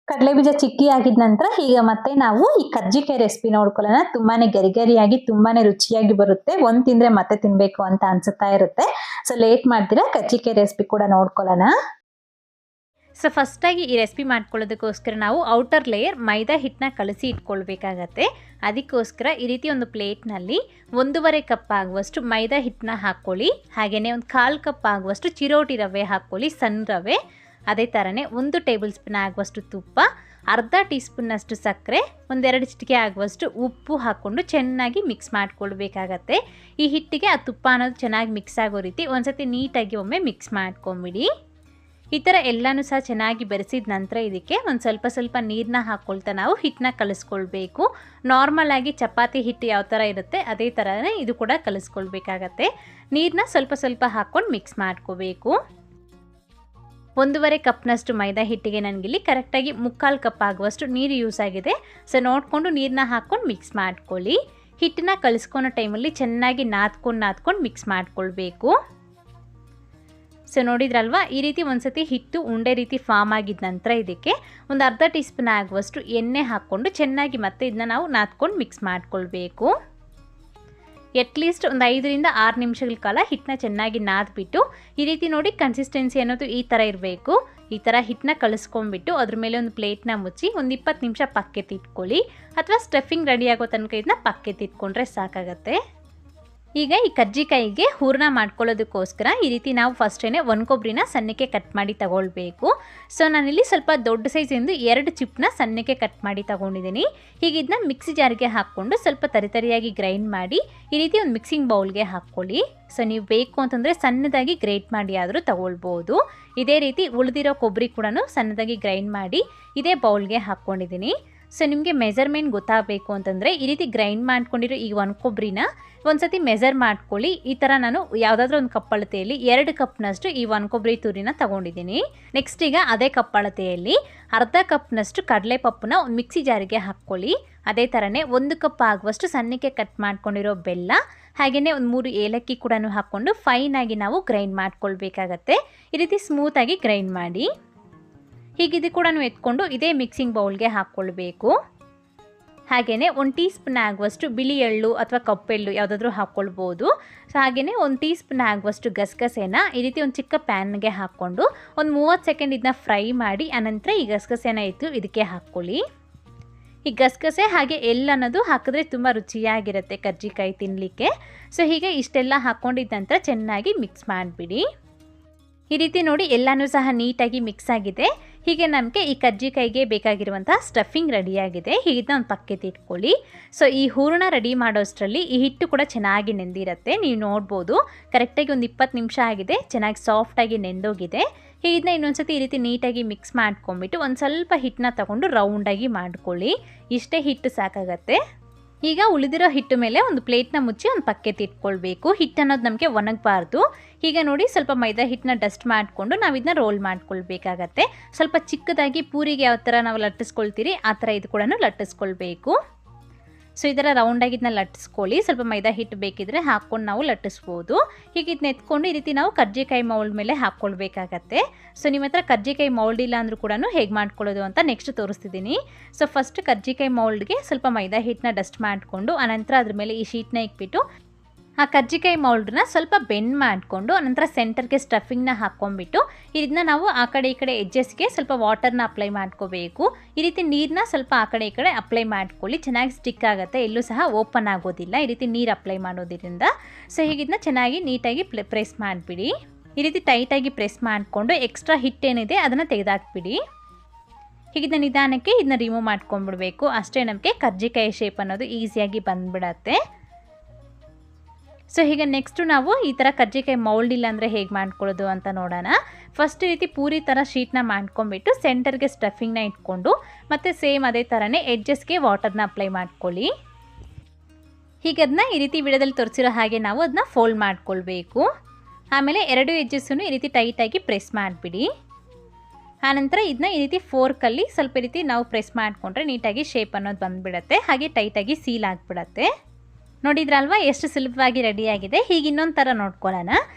ಕಡಲೆ ಬೀಜ ಚಿಕ್ಕಿ ಆಗಿದ ನಂತರ ಈಗ ಮತ್ತೆ ನಾವು ಈ ಕರ್ಜಿಕಾಯಿ ರೆಸಿಪಿ ನೋಡ್ಕೊಳ್ಳೋಣ. ತುಂಬಾನೇ ಗರಿಗರಿಯಾಗಿ ತುಂಬಾನೇ ರುಚಿಯಾಗಿ ಬರುತ್ತೆ. ಒಂದ್ ತಿಂದ್ರೆ ಮತ್ತೆ ತಿನ್ಬೇಕು ಅಂತ ಅನ್ಸುತ್ತಾ ಇರುತ್ತೆ. ಸೊ ಲೇಟ್ ಮಾಡ್ತೀರಾ, ಕರ್ಜಿಕಾಯಿ ರೆಸಿಪಿ ಕೂಡ ನೋಡ್ಕೊಳ್ಳೋಣ. ಸೊ ಫಸ್ಟಾಗಿ ಈ ರೆಸಿಪಿ ಮಾಡ್ಕೊಳ್ಳೋದಕ್ಕೋಸ್ಕರ ನಾವು ಔಟರ್ ಲೇಯರ್ ಮೈದಾ ಹಿಟ್ಟನ್ನ ಕಲಸಿ ಇಟ್ಕೊಳ್ಬೇಕಾಗತ್ತೆ. ಅದಕ್ಕೋಸ್ಕರ ಈ ರೀತಿ ಒಂದು ಪ್ಲೇಟ್ನಲ್ಲಿ 1.5 ಕಪ್ ಆಗುವಷ್ಟು ಮೈದಾ ಹಿಟ್ಟನ್ನ ಹಾಕ್ಕೊಳ್ಳಿ. ಹಾಗೆಯೇ ಒಂದು 1/4 ಕಪ್ ಆಗುವಷ್ಟು ಚಿರೋಟಿ ರವೆ ಹಾಕ್ಕೊಳ್ಳಿ, ಸಣ್ಣ ರವೆ. ಅದೇ ಥರನೇ 1 ಟೇಬಲ್ ಸ್ಪೂನ್ ಆಗುವಷ್ಟು ತುಪ್ಪ, ಅರ್ಧ ಟೀ ಸ್ಪೂನ್ನಷ್ಟು ಸಕ್ಕರೆ, 1-2 ಚಿಟಿಕೆ ಆಗುವಷ್ಟು ಉಪ್ಪು ಹಾಕ್ಕೊಂಡು ಚೆನ್ನಾಗಿ ಮಿಕ್ಸ್ ಮಾಡ್ಕೊಳ್ಬೇಕಾಗತ್ತೆ. ಈ ಹಿಟ್ಟಿಗೆ ಆ ತುಪ್ಪ ಅನ್ನೋದು ಚೆನ್ನಾಗಿ ಮಿಕ್ಸ್ ಆಗೋ ರೀತಿ ಒಂದ್ಸತಿ ನೀಟಾಗಿ ಒಮ್ಮೆ ಮಿಕ್ಸ್ ಮಾಡ್ಕೊಂಬಿಡಿ. ಈ ಥರ ಎಲ್ಲನೂ ಸಹ ಚೆನ್ನಾಗಿ ಬೆರೆಸಿದ ನಂತರ ಇದಕ್ಕೆ ಒಂದು ಸ್ವಲ್ಪ ನೀರನ್ನ ಹಾಕ್ಕೊಳ್ತಾ ನಾವು ಹಿಟ್ಟನ್ನ ಕಲಿಸ್ಕೊಳ್ಬೇಕು. ನಾರ್ಮಲ್ ಆಗಿ ಚಪಾತಿ ಹಿಟ್ಟು ಯಾವ ಥರ ಇರುತ್ತೆ ಅದೇ ಥರನೇ ಇದು ಕೂಡ ಕಲಿಸ್ಕೊಳ್ಬೇಕಾಗತ್ತೆ. ನೀರನ್ನ ಸ್ವಲ್ಪ ಹಾಕ್ಕೊಂಡು ಮಿಕ್ಸ್ ಮಾಡ್ಕೋಬೇಕು. 1.5 ಕಪ್ನಷ್ಟು ಮೈದಾ ಹಿಟ್ಟಿಗೆ ನನಗಿಲ್ಲಿ ಕರೆಕ್ಟಾಗಿ 3/4 ಕಪ್ ಆಗುವಷ್ಟು ನೀರು ಯೂಸ್ ಆಗಿದೆ. ಸೊ ನೋಡಿಕೊಂಡು ನೀರನ್ನ ಹಾಕ್ಕೊಂಡು ಮಿಕ್ಸ್ ಮಾಡ್ಕೊಳ್ಳಿ. ಹಿಟ್ಟನ್ನ ಕಲಿಸ್ಕೊಳೋ ಟೈಮಲ್ಲಿ ಚೆನ್ನಾಗಿ ನಾದ್ಕೊಂಡು ಮಿಕ್ಸ್ ಮಾಡ್ಕೊಳ್ಬೇಕು. ಸೊ ನೋಡಿದ್ರಲ್ವಾ, ಈ ರೀತಿ ಒಂದ್ಸತಿ ಹಿಟ್ಟು ಉಂಡೆ ರೀತಿ ಫಾರ್ಮ್ ಆಗಿದ ನಂತರ ಇದಕ್ಕೆ ಒಂದು ಅರ್ಧ ಟೀ ಸ್ಪೂನ್ ಆಗುವಷ್ಟು ಎಣ್ಣೆ ಹಾಕ್ಕೊಂಡು ಚೆನ್ನಾಗಿ ಮತ್ತೆ ಇದನ್ನ ನಾವು ನಾದ್ಕೊಂಡು ಮಿಕ್ಸ್ ಮಾಡ್ಕೊಳ್ಬೇಕು. ಅಟ್ಲೀಸ್ಟ್ ಒಂದು 5-6 ನಿಮಿಷಗಳ ಕಾಲ ಹಿಟ್ಟನ್ನ ಚೆನ್ನಾಗಿ ನಾದ್ಬಿಟ್ಟು ಈ ರೀತಿ ನೋಡಿ ಕನ್ಸಿಸ್ಟೆನ್ಸಿ ಅನ್ನೋದು ಈ ಥರ ಇರಬೇಕು. ಈ ಥರ ಹಿಟ್ಟನ್ನ ಕಲಿಸ್ಕೊಂಡ್ಬಿಟ್ಟು ಅದ್ರ ಮೇಲೆ ಒಂದು ಪ್ಲೇಟ್ನ ಮುಚ್ಚಿ ಒಂದು 20 ನಿಮಿಷ ಪಕ್ಕೆತ್ತಿಟ್ಕೊಳ್ಳಿ, ಅಥವಾ ಸ್ಟಫಿಂಗ್ ರೆಡಿ ಆಗೋ ತನಕ ಇದನ್ನ ಪಕ್ಕೆತ್ತಿಟ್ಕೊಂಡ್ರೆ ಸಾಕಾಗತ್ತೆ. ಈಗ ಈ ಕರ್ಜಿಕಾಯಿಗೆ ಹೂರಣ ಮಾಡ್ಕೊಳ್ಳೋದಕ್ಕೋಸ್ಕರ ಈ ರೀತಿ ನಾವು ಫಸ್ಟೇ ಒಣಕೊಬ್ಬರಿನ ಸಣ್ಣಕ್ಕೆ ಕಟ್ ಮಾಡಿ ತಗೊಳ್ಬೇಕು. ಸೊ ನಾನಿಲ್ಲಿ ಸ್ವಲ್ಪ ದೊಡ್ಡ ಸೈಜಿಂದು 2 ಚಿಪ್ನ ಸಣ್ಣಕ್ಕೆ ಕಟ್ ಮಾಡಿ ತಗೊಂಡಿದ್ದೀನಿ. ಹೀಗೆ ಇದನ್ನ ಮಿಕ್ಸಿ ಜಾರಿಗೆ ಹಾಕ್ಕೊಂಡು ಸ್ವಲ್ಪ ತರಿಯಾಗಿ ಗ್ರೈಂಡ್ ಮಾಡಿ ಈ ರೀತಿ ಒಂದು ಮಿಕ್ಸಿಂಗ್ ಬೌಲ್ಗೆ ಹಾಕ್ಕೊಳ್ಳಿ. ಸೊ ನೀವು ಬೇಕು ಅಂತಂದರೆ ಸಣ್ಣದಾಗಿ ಗ್ರೇಟ್ ಮಾಡಿ ಆದರೂ ತಗೊಳ್ಬೋದು. ಇದೇ ರೀತಿ ಉಳಿದಿರೋ ಕೊಬ್ಬರಿ ಕೂಡ ಸಣ್ಣದಾಗಿ ಗ್ರೈಂಡ್ ಮಾಡಿ ಇದೇ ಬೌಲ್ಗೆ ಹಾಕ್ಕೊಂಡಿದ್ದೀನಿ. ಸೊ ನಿಮಗೆ ಮೆಜರ್ಮೆಂಟ್ ಗೊತ್ತಾಗಬೇಕು ಅಂತಂದರೆ ಈ ರೀತಿ ಗ್ರೈಂಡ್ ಮಾಡ್ಕೊಂಡಿರೋ ಈ ಒಣಕೊಬ್ಬರಿನ ಒಂದ್ಸತಿ ಮೆಜರ್ ಮಾಡ್ಕೊಳ್ಳಿ. ಈ ಥರ ನಾನು ಯಾವುದಾದ್ರೂ ಒಂದು ಕಪ್ಪಳತೆಯಲ್ಲಿ 2 ಕಪ್ನಷ್ಟು ಈ ಒಣಕೊಬ್ಬರಿ ತುರಿನ ತಗೊಂಡಿದ್ದೀನಿ. ನೆಕ್ಸ್ಟ್ ಈಗ ಅದೇ ಕಪ್ಪಳತೆಯಲ್ಲಿ ಅರ್ಧ ಕಪ್ನಷ್ಟು ಕಡಲೆಪಪ್ಪನ್ನ ಒಂದು ಮಿಕ್ಸಿ ಜಾರಿಗೆ ಹಾಕ್ಕೊಳ್ಳಿ. ಅದೇ ಥರನೇ 1 ಕಪ್ ಆಗುವಷ್ಟು ಸಣ್ಣಕ್ಕೆ ಕಟ್ ಮಾಡ್ಕೊಂಡಿರೋ ಬೆಲ್ಲ, ಹಾಗೆಯೇ ಒಂದು 3 ಏಲಕ್ಕಿ ಕೂಡ ಹಾಕ್ಕೊಂಡು ಫೈನಾಗಿ ನಾವು ಗ್ರೈಂಡ್ ಮಾಡ್ಕೊಳ್ಬೇಕಾಗತ್ತೆ. ಈ ರೀತಿ ಸ್ಮೂತಾಗಿ ಗ್ರೈಂಡ್ ಮಾಡಿ ಹೀಗಿದು ಕೂಡ ಎತ್ಕೊಂಡು ಇದೇ ಮಿಕ್ಸಿಂಗ್ ಬೌಲ್ಗೆ ಹಾಕ್ಕೊಳ್ಬೇಕು. ಹಾಗೆಯೇ 1 ಟೀ ಸ್ಪೂನ್ ಆಗುವಷ್ಟು ಬಿಳಿ ಎಳ್ಳು ಅಥವಾ ಕಪ್ಪೆಳ್ಳು ಯಾವುದಾದ್ರೂ ಹಾಕ್ಕೊಳ್ಬೋದು. ಸೊ ಹಾಗೆಯೇ 1 ಟೀ ಸ್ಪೂನ್ ಆಗುವಷ್ಟು ಗಸಗಸೆನ ಈ ರೀತಿ ಒಂದು ಚಿಕ್ಕ ಪ್ಯಾನ್ಗೆ ಹಾಕ್ಕೊಂಡು ಒಂದು 30 ಸೆಕೆಂಡ್ ಇದನ್ನ ಫ್ರೈ ಮಾಡಿ ಆನಂತರ ಈ ಗಸಗಸೆನ ಎತ್ತು ಇದಕ್ಕೆ ಹಾಕ್ಕೊಳ್ಳಿ. ಈ ಗಸಗಸೆ ಹಾಗೆ ಎಳ್ಳು ಅನ್ನೋದು ಹಾಕಿದ್ರೆ ತುಂಬ ರುಚಿಯಾಗಿರುತ್ತೆ ಕರ್ಜಿಕಾಯಿ ತಿನ್ನಲಿಕ್ಕೆ. ಸೊ ಹೀಗೆ ಇಷ್ಟೆಲ್ಲ ಹಾಕ್ಕೊಂಡಿದ್ದ ನಂತರ ಚೆನ್ನಾಗಿ ಮಿಕ್ಸ್ ಮಾಡಿಬಿಡಿ. ಈ ರೀತಿ ನೋಡಿ ಎಲ್ಲನೂ ಸಹ ನೀಟಾಗಿ ಮಿಕ್ಸ್ ಆಗಿದೆ. ಹೀಗೆ ನಮಗೆ ಈ ಕರ್ಜಿಕಾಯಿಗೆ ಬೇಕಾಗಿರುವಂತಹ ಸ್ಟಫಿಂಗ್ ರೆಡಿಯಾಗಿದೆ. ಹೀಗೆ ಒಂದು ಪಕ್ಕಕ್ಕೆ ಇಟ್ಕೊಳ್ಳಿ. ಸೊ ಈ ಹೂರಣ ರೆಡಿ ಮಾಡೋಷ್ಟರಲ್ಲಿ ಈ ಹಿಟ್ಟು ಕೂಡ ಚೆನ್ನಾಗಿ ನೆಂದಿರುತ್ತೆ. ನೀವು ನೋಡ್ಬೋದು ಕರೆಕ್ಟಾಗಿ ಒಂದು 20 ನಿಮಿಷ ಆಗಿದೆ, ಚೆನ್ನಾಗಿ ಸಾಫ್ಟಾಗಿ ನೆಂದೋಗಿದೆ. ಇದನ್ನ ಇನ್ನೊಂದ್ಸತಿ ಈ ರೀತಿ ನೀಟಾಗಿ ಮಿಕ್ಸ್ ಮಾಡ್ಕೊಂಬಿಟ್ಟು ಒಂದು ಸ್ವಲ್ಪ ಹಿಟ್ಟನ್ನ ತಗೊಂಡು ರೌಂಡಾಗಿ ಮಾಡ್ಕೊಳ್ಳಿ. ಇಷ್ಟೇ ಹಿಟ್ಟು ಸಾಕಾಗತ್ತೆ. ಈಗ ಉಳಿದಿರೋ ಹಿಟ್ಟು ಮೇಲೆ ಒಂದು ಪ್ಲೇಟ್ನ ಮುಚ್ಚಿ ಒಂದು ಪಕ್ಕೆತ್ತಿ ಇಟ್ಕೊಳ್ಬೇಕು. ಹಿಟ್ಟು ಅನ್ನೋದು ನಮಗೆ ಒಣಗಬಾರ್ದು. ಈಗ ನೋಡಿ ಸ್ವಲ್ಪ ಮೈದಾ ಹಿಟ್ಟನ್ನ ಡಸ್ಟ್ ಮಾಡಿಕೊಂಡು ನಾವು ಇದನ್ನ ರೋಲ್ ಮಾಡ್ಕೊಳ್ಬೇಕಾಗತ್ತೆ. ಸ್ವಲ್ಪ ಚಿಕ್ಕದಾಗಿ ಪೂರಿಗೆ ಯಾವ ಥರ ನಾವು ಲಟ್ಟಿಸ್ಕೊಳ್ತೀರಿ ಆ ಥರ ಇದು ಕೂಡ ಲಟ್ಟಿಸ್ಕೊಳ್ಬೇಕು. ಸೊ ಈ ಥರ ರೌಂಡಾಗಿ ಇದನ್ನ ಲಟ್ಟಿಸ್ಕೊಳ್ಳಿ. ಸ್ವಲ್ಪ ಮೈದಾ ಹಿಟ್ಟು ಬೇಕಿದ್ರೆ ಹಾಕ್ಕೊಂಡು ನಾವು ಲಟ್ಟಿಸ್ಬೋದು. ಹೀಗೆ ಇದನ್ನ ಎತ್ಕೊಂಡು ಈ ರೀತಿ ನಾವು ಕರ್ಜಿಕಾಯಿ ಮೌಲ್ಡ್ ಮೇಲೆ ಹಾಕ್ಕೊಳ್ಬೇಕಾಗತ್ತೆ. ಸೊ ನಿಮ್ಮ ಹತ್ರ ಕರ್ಜಿಕಾಯಿ ಮೌಲ್ಡ್ ಇಲ್ಲ ಅಂದರೂ ಕೂಡ ಹೇಗೆ ಮಾಡ್ಕೊಳ್ಳೋದು ಅಂತ ನೆಕ್ಸ್ಟ್ ತೋರಿಸ್ತಿದ್ದೀನಿ. ಸೊ ಫಸ್ಟ್ ಕರ್ಜಿಕಾಯಿ ಮೌಲ್ಡ್ಗೆ ಸ್ವಲ್ಪ ಮೈದಾ ಹಿಟ್ಟನ್ನ ಡಸ್ಟ್ ಮಾಡಿಕೊಂಡು ಅನಂತರ ಅದ್ರ ಮೇಲೆ ಈ ಶೀಟ್ನ ಇಕ್ಬಿಟ್ಟು ಆ ಕರ್ಜಿಕಾಯಿ ಮೌಲ್ಡ್ನ ಸ್ವಲ್ಪ ಬೆಂಡ್ ಮಾಡಿಕೊಂಡು ಅನಂತರ ಸೆಂಟರ್ಗೆ ಸ್ಟಫಿಂಗ್ನ ಹಾಕ್ಕೊಂಡ್ಬಿಟ್ಟು ಇದನ್ನ ನಾವು ಆ ಕಡೆ ಈ ಕಡೆ ಎಡ್ಜಸ್ಗೆ ಸ್ವಲ್ಪ ವಾಟರ್ನ ಅಪ್ಲೈ ಮಾಡ್ಕೋಬೇಕು. ಈ ರೀತಿ ನೀರನ್ನ ಸ್ವಲ್ಪ ಆ ಕಡೆ ಈ ಕಡೆ ಅಪ್ಲೈ ಮಾಡ್ಕೊಳ್ಳಿ. ಚೆನ್ನಾಗಿ ಸ್ಟಿಕ್ ಆಗುತ್ತೆ, ಎಲ್ಲೂ ಸಹ ಓಪನ್ ಆಗೋದಿಲ್ಲ ಈ ರೀತಿ ನೀರು ಅಪ್ಲೈ ಮಾಡೋದ್ರಿಂದ. ಸೊ ಹೀಗಿದನ್ನ ಚೆನ್ನಾಗಿ ನೀಟಾಗಿ ಪ್ರೆಸ್ ಮಾಡಿಬಿಡಿ. ಈ ರೀತಿ ಟೈಟಾಗಿ ಪ್ರೆಸ್ ಮಾಡಿಕೊಂಡು ಎಕ್ಸ್ಟ್ರಾ ಹಿಟ್ಟೇನಿದೆ ಅದನ್ನು ತೆಗೆದಾಕ್ಬಿಡಿ. ಹೀಗಿದ್ದ ನಿಧಾನಕ್ಕೆ ಇದನ್ನ ರಿಮೂವ್ ಮಾಡ್ಕೊಂಡ್ಬಿಡ್ಬೇಕು. ಅಷ್ಟೇ ನಮಗೆ ಕರ್ಜಿಕಾಯಿ ಶೇಪ್ ಅನ್ನೋದು ಈಸಿಯಾಗಿ ಬಂದ್ಬಿಡತ್ತೆ. ಸೊ ಹೀಗೆ ನೆಕ್ಸ್ಟು ನಾವು ಈ ಥರ ಕರ್ಜಿಕಾಯಿ ಮೌಲ್ಡ್ ಇಲ್ಲ ಅಂದರೆ ಹೇಗೆ ಮಾಡ್ಕೊಳ್ಳೋದು ಅಂತ ನೋಡೋಣ. ಫಸ್ಟ್ ಈ ರೀತಿ ಪೂರಿ ಥರ ಶೀಟ್ನ ಮಾಡ್ಕೊಂಡ್ಬಿಟ್ಟು ಸೆಂಟರ್ಗೆ ಸ್ಟಫಿಂಗ್ನ ಇಟ್ಕೊಂಡು ಮತ್ತು ಸೇಮ್ ಅದೇ ಥರನೇ ಎಡ್ಜಸ್ಗೆ ವಾಟರ್ನ ಅಪ್ಲೈ ಮಾಡ್ಕೊಳ್ಳಿ. ಹೀಗೆ ಅದನ್ನ ಈ ರೀತಿ ವಿಡಿಯೋದಲ್ಲಿ ತೋರಿಸಿರೋ ಹಾಗೆ ನಾವು ಅದನ್ನ ಫೋಲ್ಡ್ ಮಾಡ್ಕೊಳ್ಬೇಕು. ಆಮೇಲೆ ಎರಡು ಎಡ್ಜಸ್ಸನ್ನು ಈ ರೀತಿ ಟೈಟಾಗಿ ಪ್ರೆಸ್ ಮಾಡಿಬಿಡಿ. ಆನಂತರ ಇದನ್ನ ಈ ರೀತಿ ಫೋರ್ಕಲ್ಲಿ ಸ್ವಲ್ಪ ಈ ರೀತಿ ನಾವು ಪ್ರೆಸ್ ಮಾಡಿಕೊಂಡ್ರೆ ನೀಟಾಗಿ ಶೇಪ್ ಅನ್ನೋದು ಬಂದುಬಿಡತ್ತೆ. ಹಾಗೆ ಟೈಟಾಗಿ ಸೀಲ್ ಆಗಿಬಿಡತ್ತೆ. ನೋಡಿದ್ರಲ್ವಾ ಎಷ್ಟು ಸುಲಭವಾಗಿ ರೆಡಿಯಾಗಿದೆ. ಹೀಗೆ ಇನ್ನೊಂದು ಥರ ನೋಡ್ಕೊಳ್ಳೋಣ.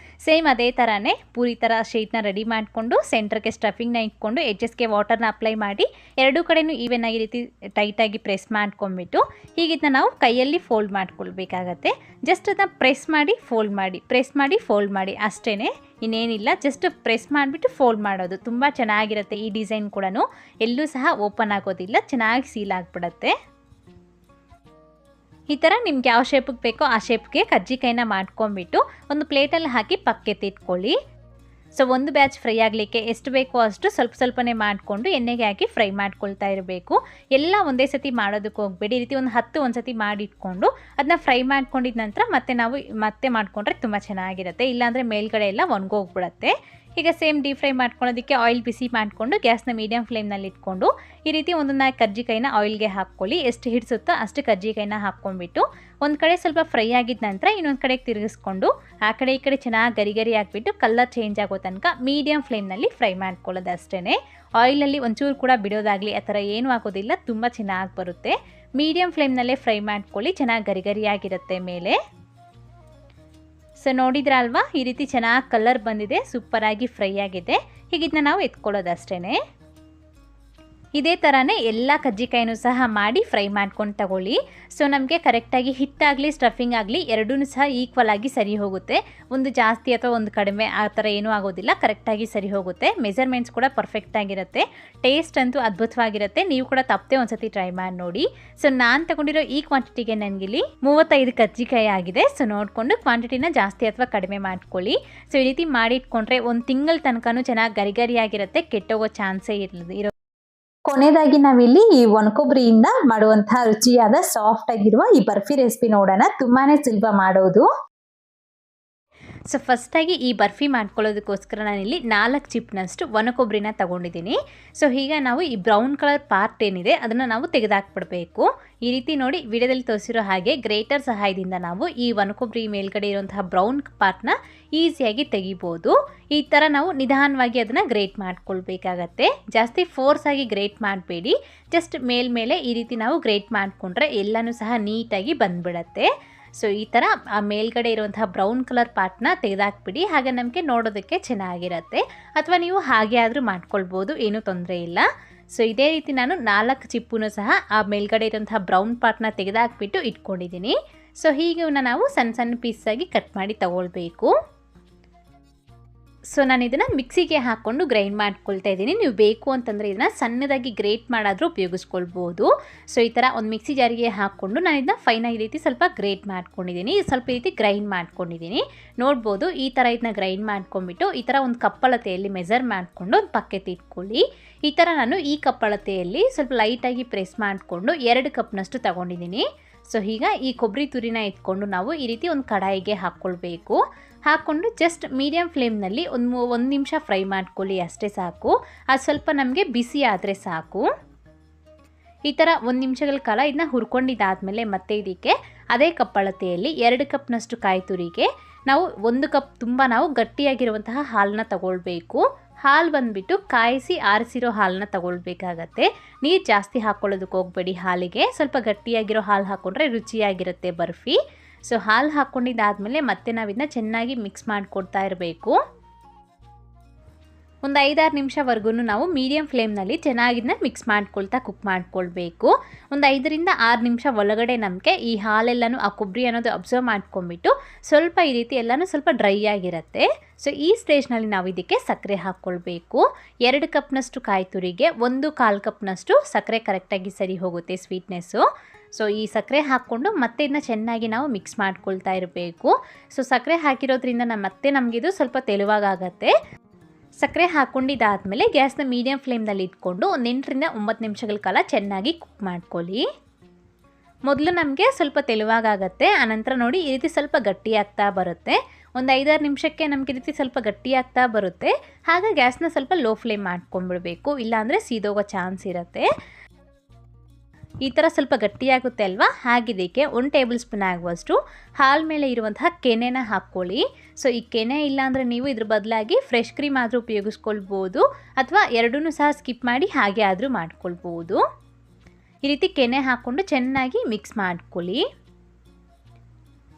ಸೇಮ್ ಅದೇ ಥರನೇ ಪೂರಿ ಥರ ಶೀಟ್ನ ರೆಡಿ ಮಾಡಿಕೊಂಡು ಸೆಂಟ್ರಿಗೆ ಸ್ಟಫಿಂಗ್ನ ಇಟ್ಕೊಂಡು ಎಡ್ಜಸ್ಗೆ ವಾಟರ್ನ ಅಪ್ಲೈ ಮಾಡಿ ಎರಡೂ ಕಡೆಯೂ ಈವನ್ ಆಗಿ ರೀತಿ ಟೈಟಾಗಿ ಪ್ರೆಸ್ ಮಾಡ್ಕೊಂಡ್ಬಿಟ್ಟು ಹೀಗಿದ್ನ ನಾವು ಕೈಯಲ್ಲಿ ಫೋಲ್ಡ್ ಮಾಡ್ಕೊಳ್ಬೇಕಾಗತ್ತೆ. ಜಸ್ಟ್ ಅದನ್ನ ಪ್ರೆಸ್ ಮಾಡಿ ಫೋಲ್ಡ್ ಮಾಡಿ, ಪ್ರೆಸ್ ಮಾಡಿ ಫೋಲ್ಡ್ ಮಾಡಿ ಅಷ್ಟೇ, ಇನ್ನೇನಿಲ್ಲ. ಜಸ್ಟ್ ಪ್ರೆಸ್ ಮಾಡಿಬಿಟ್ಟು ಫೋಲ್ಡ್ ಮಾಡೋದು. ತುಂಬ ಚೆನ್ನಾಗಿರುತ್ತೆ ಈ ಡಿಸೈನ್ ಕೂಡ, ಎಲ್ಲೂ ಸಹ ಓಪನ್ ಆಗೋದಿಲ್ಲ, ಚೆನ್ನಾಗಿ ಸೀಲ್ ಆಗಿಬಿಡುತ್ತೆ. ಈ ಥರ ನಿಮ್ಗೆ ಯಾವ ಶೇಪಿಗೆ ಬೇಕೋ ಆ ಶೇಪ್ಗೆ ಕರ್ಜಿಕಾಯಿನ ಮಾಡ್ಕೊಂಡ್ಬಿಟ್ಟು ಒಂದು ಪ್ಲೇಟಲ್ಲಿ ಹಾಕಿ ಪಕ್ಕೆತ್ತಿಟ್ಕೊಳ್ಳಿ. ಸೊ ಒಂದು ಬ್ಯಾಚ್ ಫ್ರೈ ಆಗಲಿಕ್ಕೆ ಎಷ್ಟು ಬೇಕೋ ಅಷ್ಟು ಸ್ವಲ್ಪನೇ ಮಾಡಿಕೊಂಡು ಎಣ್ಣೆಗೆ ಹಾಕಿ ಫ್ರೈ ಮಾಡ್ಕೊಳ್ತಾ ಇರಬೇಕು. ಎಲ್ಲ ಒಂದೇ ಸತಿ ಮಾಡೋದಕ್ಕೆ ಹೋಗಬೇಡಿ. ಈ ರೀತಿ ಒಂದು 10 ಒಂದು ಸತಿ ಮಾಡಿಟ್ಕೊಂಡು ಅದನ್ನ ಫ್ರೈ ಮಾಡ್ಕೊಂಡಿದ ನಂತರ ಮತ್ತೆ ಮಾಡಿಕೊಂಡ್ರೆ ತುಂಬ ಚೆನ್ನಾಗಿರುತ್ತೆ. ಇಲ್ಲಾಂದರೆ ಮೇಲ್ಗಡೆ ಎಲ್ಲ ಒಣಗೋಗ್ಬಿಡುತ್ತೆ. ಈಗ ಸೇಮ್ ಡೀಪ್ ಫ್ರೈ ಮಾಡ್ಕೊಳ್ಳೋದಕ್ಕೆ ಆಯಿಲ್ ಬಿಸಿ ಮಾಡಿಕೊಂಡು ಗ್ಯಾಸ್ನ ಮೀಡಿಯಮ್ ಫ್ಲೇಮ್ನಲ್ಲಿ ಇಟ್ಕೊಂಡು ಈ ರೀತಿ ಒಂದು 4 ಕರ್ಜಿಕಾಯಿನ ಆಯಿಲ್ಗೆ ಹಾಕ್ಕೊಳ್ಳಿ. ಎಷ್ಟು ಹಿಡಿಸುತ್ತೋ ಅಷ್ಟು ಕರ್ಜಿಕಾಯಿನ ಹಾಕ್ಕೊಂಡ್ಬಿಟ್ಟು ಒಂದು ಕಡೆ ಸ್ವಲ್ಪ ಫ್ರೈ ಆಗಿದ ನಂತರ ಇನ್ನೊಂದು ಕಡೆಗೆ ತಿರುಗಿಸ್ಕೊಂಡು ಆ ಕಡೆ ಈ ಕಡೆ ಚೆನ್ನಾಗಿ ಗರಿ ಆಗಿಬಿಟ್ಟು ಕಲರ್ ಚೇಂಜ್ ಆಗೋ ತನಕ ಮೀಡಿಯಮ್ ಫ್ಲೇಮ್ನಲ್ಲಿ ಫ್ರೈ ಮಾಡ್ಕೊಳ್ಳೋದು ಅಷ್ಟೇ. ಆಯಿಲಲ್ಲಿ ಒಂಚೂರು ಕೂಡ ಬಿಡೋದಾಗಲಿ ಆ ಥರ ಏನೂ ಆಗೋದಿಲ್ಲ, ತುಂಬ ಚೆನ್ನಾಗಿ ಬರುತ್ತೆ. ಮೀಡಿಯಮ್ ಫ್ಲೇಮ್ನಲ್ಲೇ ಫ್ರೈ ಮಾಡ್ಕೊಳ್ಳಿ, ಚೆನ್ನಾಗಿ ಗರಿಯಾಗಿರುತ್ತೆ ಮೇಲೆ. ಸೊ ನೋಡಿದ್ರಲ್ವಾ ಈ ರೀತಿ ಚೆನ್ನಾಗಿ ಕಲರ್ ಬಂದಿದೆ, ಸೂಪರಾಗಿ ಫ್ರೈ ಆಗಿದೆ. ಹೀಗಿದ್ನ ನಾವು ಎತ್ಕೊಳ್ಳೋದು ಅಷ್ಟೇ. ಇದೇ ಥರನೇ ಎಲ್ಲ ಕಜ್ಜಿಕಾಯಿನೂ ಸಹ ಮಾಡಿ ಫ್ರೈ ಮಾಡ್ಕೊಂಡು ತಗೊಳ್ಳಿ. ಸೊ ನಮಗೆ ಕರೆಕ್ಟಾಗಿ ಹಿಟ್ಟಾಗಲಿ ಸ್ಟಫಿಂಗ್ ಆಗಲಿ ಎರಡೂ ಸಹ ಈಕ್ವಲ್ ಆಗಿ ಸರಿ ಹೋಗುತ್ತೆ. ಒಂದು ಜಾಸ್ತಿ ಅಥವಾ ಒಂದು ಕಡಿಮೆ ಆ ಥರ ಏನೂ ಆಗೋದಿಲ್ಲ, ಕರೆಕ್ಟಾಗಿ ಸರಿ ಹೋಗುತ್ತೆ. ಮೆಜರ್ಮೆಂಟ್ಸ್ ಕೂಡ ಪರ್ಫೆಕ್ಟಾಗಿರುತ್ತೆ. ಟೇಸ್ಟ್ ಅಂತೂ ಅದ್ಭುತವಾಗಿರುತ್ತೆ. ನೀವು ಕೂಡ ತಪ್ಪದೆ ಒಂದು ಸತಿ ಟ್ರೈ ಮಾಡಿ ನೋಡಿ. ಸೊ ನಾನು ತಗೊಂಡಿರೋ ಈ ಕ್ವಾಂಟಿಟಿಗೆ ನನಗಿಲ್ಲಿ 35 ಕಜ್ಜಿಕಾಯಿ ಆಗಿದೆ. ಸೊ ನೋಡಿಕೊಂಡು ಕ್ವಾಂಟಿಟಿನ ಜಾಸ್ತಿ ಅಥವಾ ಕಡಿಮೆ ಮಾಡ್ಕೊಳ್ಳಿ. ಸೊ ಈ ರೀತಿ ಮಾಡಿಟ್ಕೊಂಡ್ರೆ ಒಂದು ತಿಂಗಳ ತನಕನೂ ಚೆನ್ನಾಗಿ ಗರಿಯಾಗಿರುತ್ತೆ, ಕೆಟ್ಟೋಗೋ ಚಾನ್ಸೇ ಇರೋ. ಕೊನೆಯದಾಗಿ ನಾವಿಲ್ಲಿ ಈ ಒಣಕೊಬ್ಬರಿಯಿಂದ ಮಾಡುವಂತಹ ರುಚಿಯಾದ ಸಾಫ್ಟ್ ಆಗಿರುವ ಈ ಬರ್ಫಿ ರೆಸಿಪಿ ನೋಡೋಣ. ತುಂಬಾನೇ ಸುಲಭ ಮಾಡೋದು. ಸೊ ಫಸ್ಟಾಗಿ ಈ ಬರ್ಫಿ ಮಾಡ್ಕೊಳ್ಳೋದಕ್ಕೋಸ್ಕರ ನಾನಿಲ್ಲಿ 4 ಚಿಪ್ನಷ್ಟು ಒಣ ಕೊಬ್ಬರಿನ ತೊಗೊಂಡಿದ್ದೀನಿ. ಸೊ ಈಗ ನಾವು ಈ ಬ್ರೌನ್ ಕಲರ್ ಪಾರ್ಟ್ ಏನಿದೆ ಅದನ್ನು ನಾವು ತೆಗೆದಾಕ್ಬಿಡಬೇಕು. ಈ ರೀತಿ ನೋಡಿ ವಿಡಿಯೋದಲ್ಲಿ ತೋರಿಸಿರೋ ಹಾಗೆ ಗ್ರೇಟರ್ ಸಹಾಯದಿಂದ ನಾವು ಈ ಒಣ ಕೊಬ್ಬರಿ ಮೇಲ್ಗಡೆ ಇರುವಂತಹ ಬ್ರೌನ್ ಪಾರ್ಟ್ನ ಈಸಿಯಾಗಿ ತೆಗಿಬೋದು. ಈ ಥರ ನಾವು ನಿಧಾನವಾಗಿ ಅದನ್ನು ಗ್ರೇಟ್ ಮಾಡ್ಕೊಳ್ಬೇಕಾಗತ್ತೆ. ಜಾಸ್ತಿ ಫೋರ್ಸ್ ಆಗಿ ಗ್ರೇಟ್ ಮಾಡಬೇಡಿ, ಜಸ್ಟ್ ಮೇಲ್ಮೇಲೆ ಈ ರೀತಿ ನಾವು ಗ್ರೇಟ್ ಮಾಡಿಕೊಂಡ್ರೆ ಎಲ್ಲನೂ ಸಹ ನೀಟಾಗಿ ಬಂದ್ಬಿಡತ್ತೆ. ಸೊ ಈ ಥರ ಆ ಮೇಲ್ಗಡೆ ಇರುವಂತಹ ಬ್ರೌನ್ ಕಲರ್ ಪಾರ್ಟ್ನ ತೆಗೆದಾಕ್ಬಿಡಿ. ಹಾಗೆ ನಮಗೆ ನೋಡೋದಕ್ಕೆ ಚೆನ್ನಾಗಿರುತ್ತೆ. ಅಥವಾ ನೀವು ಹಾಗೆ ಆದರೂ ಮಾಡ್ಕೊಳ್ಬೋದು, ಏನೂ ತೊಂದರೆ ಇಲ್ಲ. ಸೊ ಇದೇ ರೀತಿ ನಾನು 4 ಚಿಪ್ಪನ್ನು ಸಹ ಆ ಮೇಲ್ಗಡೆ ಇರುವಂತಹ ಬ್ರೌನ್ ಪಾರ್ಟ್ನ ತೆಗೆದಾಕ್ಬಿಟ್ಟು ಇಟ್ಕೊಂಡಿದ್ದೀನಿ. ಸೊ ಹೀಗೆ ನಾವು ಸಣ್ಣ ಸಣ್ಣ ಪೀಸಾಗಿ ಕಟ್ ಮಾಡಿ ತಗೊಳ್ಬೇಕು. ಸೊ ನಾನು ಇದನ್ನು ಮಿಕ್ಸಿಗೆ ಹಾಕ್ಕೊಂಡು ಗ್ರೈಂಡ್ ಮಾಡ್ಕೊಳ್ತಾ ಇದ್ದೀನಿ. ನೀವು ಬೇಕು ಅಂತಂದರೆ ಇದನ್ನು ಸಣ್ಣದಾಗಿ ಗ್ರೇಟ್ ಮಾಡಾದರೂ ಉಪಯೋಗಿಸ್ಕೊಳ್ಬೋದು. ಸೊ ಈ ಥರ ಒಂದು ಮಿಕ್ಸಿ ಜಾರಿಗೆ ಹಾಕ್ಕೊಂಡು ನಾನು ಇದನ್ನ ಫೈನಾಗಿ ರೀತಿ ಸ್ವಲ್ಪ ಗ್ರೇಟ್ ಮಾಡ್ಕೊಂಡಿದ್ದೀನಿ, ಸ್ವಲ್ಪ ರೀತಿ ಗ್ರೈಂಡ್ ಮಾಡ್ಕೊಂಡಿದ್ದೀನಿ. ನೋಡ್ಬೋದು ಈ ಥರ ಇದನ್ನ ಗ್ರೈಂಡ್ ಮಾಡ್ಕೊಂಡ್ಬಿಟ್ಟು ಈ ಥರ ಒಂದು ಕಪ್ಪಳತೆಯಲ್ಲಿ ಮೆಜರ್ ಮಾಡಿಕೊಂಡು ಒಂದು ಪಕ್ಕಕ್ಕೆ ಇಟ್ಕೊಳ್ಳಿ. ಈ ಥರ ನಾನು ಈ ಕಪ್ಪಳತೆಯಲ್ಲಿ ಸ್ವಲ್ಪ ಲೈಟಾಗಿ ಪ್ರೆಸ್ ಮಾಡಿಕೊಂಡು 2 ಕಪ್ನಷ್ಟು ತಗೊಂಡಿದ್ದೀನಿ. ಸೊ ಈಗ ಈ ಕೊಬ್ಬರಿ ತುರಿನ ಎತ್ಕೊಂಡು ನಾವು ಈ ರೀತಿ ಒಂದು ಕಡಾಯಿಗೆ ಹಾಕ್ಕೊಳ್ಬೇಕು. ಹಾಕ್ಕೊಂಡು ಜಸ್ಟ್ ಮೀಡಿಯಮ್ ಫ್ಲೇಮ್ನಲ್ಲಿ ಒಂದು ನಿಮಿಷ ಫ್ರೈ ಮಾಡ್ಕೊಳ್ಳಿ, ಅಷ್ಟೇ ಸಾಕು. ಅದು ಸ್ವಲ್ಪ ನಮಗೆ ಬಿಸಿ ಆದರೆ ಸಾಕು. ಈ ಥರ 1 ನಿಮಿಷಗಳ ಕಾಲ ಇದನ್ನ ಹುರ್ಕೊಂಡಿದ್ದಾದಮೇಲೆ ಮತ್ತೆ ಇದಕ್ಕೆ ಅದೇ ಕಪ್ಪಳತೆಯಲ್ಲಿ 2 ಕಪ್ನಷ್ಟು ಕಾಯಿ ತುರಿಗೆ ನಾವು 1 ಕಪ್ ತುಂಬ ನಾವು ಗಟ್ಟಿಯಾಗಿರುವಂತಹ ಹಾಲನ್ನ ತಗೊಳ್ಬೇಕು. ಹಾಲು ಬಂದುಬಿಟ್ಟು ಕಾಯಿಸಿ ಆರಿಸಿರೋ ಹಾಲನ್ನ ತಗೊಳ್ಬೇಕಾಗತ್ತೆ. ನೀರು ಜಾಸ್ತಿ ಹಾಕ್ಕೊಳ್ಳೋದಕ್ಕೆ ಹೋಗಬೇಡಿ. ಹಾಲಿಗೆ ಸ್ವಲ್ಪ ಗಟ್ಟಿಯಾಗಿರೋ ಹಾಲು ಹಾಕ್ಕೊಂಡ್ರೆ ರುಚಿಯಾಗಿರುತ್ತೆ ಬರ್ಫಿ. ಸೊ ಹಾಲು ಹಾಕ್ಕೊಂಡಿದ್ದಾದಮೇಲೆ ಮತ್ತೆ ನಾವು ಇದನ್ನ ಚೆನ್ನಾಗಿ ಮಿಕ್ಸ್ ಮಾಡಿಕೊಡ್ತಾ ಇರಬೇಕು. ಒಂದು 5-6 ನಿಮಿಷವರೆಗೂ ನಾವು ಮೀಡಿಯಮ್ ಫ್ಲೇಮ್ನಲ್ಲಿ ಚೆನ್ನಾಗಿದ್ದನ್ನ ಮಿಕ್ಸ್ ಮಾಡ್ಕೊಳ್ತಾ ಕುಕ್ ಮಾಡ್ಕೊಳ್ಬೇಕು. ಒಂದು 5ರಿಂದ 6 ನಿಮಿಷ ಒಳಗಡೆ ನಮಗೆ ಈ ಹಾಲೆಲ್ಲನೂ ಆ ಕೊಬ್ಬರಿ ಅನ್ನೋದು ಅಬ್ಸರ್ವ್ ಮಾಡ್ಕೊಂಬಿಟ್ಟು ಸ್ವಲ್ಪ ಈ ರೀತಿ ಎಲ್ಲನೂ ಸ್ವಲ್ಪ ಡ್ರೈ ಆಗಿರುತ್ತೆ. ಸೊ ಈ ಸ್ಟೇಜ್ನಲ್ಲಿ ನಾವು ಇದಕ್ಕೆ ಸಕ್ಕರೆ ಹಾಕ್ಕೊಳ್ಬೇಕು. 2 ಕಪ್ನಷ್ಟು ಕಾಯಿ ತುರಿಗೆ 1/4 ಕಪ್ನಷ್ಟು ಸಕ್ಕರೆ ಕರೆಕ್ಟಾಗಿ ಸರಿ ಹೋಗುತ್ತೆ ಸ್ವೀಟ್ನೆಸ್ಸು. ಸೊ ಈ ಸಕ್ಕರೆ ಹಾಕ್ಕೊಂಡು ಮತ್ತೆ ಇದನ್ನ ಚೆನ್ನಾಗಿ ನಾವು ಮಿಕ್ಸ್ ಮಾಡ್ಕೊಳ್ತಾ ಇರಬೇಕು. ಸೊ ಸಕ್ಕರೆ ಹಾಕಿರೋದ್ರಿಂದ ಮತ್ತೆ ನಮಗಿದು ಸ್ವಲ್ಪ ತೆಳುವಾಗತ್ತೆ. ಸಕ್ಕರೆ ಹಾಕ್ಕೊಂಡಿದ್ದಾದಮೇಲೆ ಗ್ಯಾಸ್ನ ಮೀಡಿಯಮ್ ಫ್ಲೇಮ್ನಲ್ಲಿ ಇಟ್ಕೊಂಡು ಒಂದು 8ರಿಂದ 9 ನಿಮಿಷಗಳ ಕಾಲ ಚೆನ್ನಾಗಿ ಕುಕ್ ಮಾಡ್ಕೊಳ್ಳಿ. ಮೊದಲು ನಮಗೆ ಸ್ವಲ್ಪ ತೆಳುವಾಗತ್ತೆ, ಆನಂತರ ನೋಡಿ ಈ ರೀತಿ ಸ್ವಲ್ಪ ಗಟ್ಟಿಯಾಗ್ತಾ ಬರುತ್ತೆ. ಒಂದು 5-6 ನಿಮಿಷಕ್ಕೆ ನಮಗೆ ಈ ರೀತಿ ಸ್ವಲ್ಪ ಗಟ್ಟಿಯಾಗ್ತಾ ಬರುತ್ತೆ. ಆಗ ಗ್ಯಾಸ್ನ ಸ್ವಲ್ಪ ಲೋ ಫ್ಲೇಮ್ ಮಾಡ್ಕೊಂಡ್ಬಿಡ್ಬೇಕು, ಇಲ್ಲಾಂದರೆ ಸೀದೋಗೋ ಚಾನ್ಸ್ ಇರುತ್ತೆ. ಈ ಥರ ಸ್ವಲ್ಪ ಗಟ್ಟಿಯಾಗುತ್ತೆ ಅಲ್ವಾ, ಹಾಗಿದ್ದಕ್ಕೆ 1 ಟೇಬಲ್ ಸ್ಪೂನ್ ಆಗುವಷ್ಟು ಹಾಲು ಮೇಲೆ ಇರುವಂತಹ ಕೆನೆನ ಹಾಕ್ಕೊಳ್ಳಿ. ಸೊ ಈ ಕೆನೆ ಇಲ್ಲಾಂದರೆ ನೀವು ಇದ್ರ ಬದಲಾಗಿ ಫ್ರೆಶ್ ಕ್ರೀಮ್ ಆದರೂ ಉಪಯೋಗಿಸ್ಕೊಳ್ಬೋದು, ಅಥವಾ ಎರಡೂ ಸಹ ಸ್ಕಿಪ್ ಮಾಡಿ ಹಾಗೆ ಆದರೂ ಮಾಡ್ಕೊಳ್ಬೋದು. ಈ ರೀತಿ ಕೆನೆ ಹಾಕ್ಕೊಂಡು ಚೆನ್ನಾಗಿ ಮಿಕ್ಸ್ ಮಾಡ್ಕೊಳ್ಳಿ.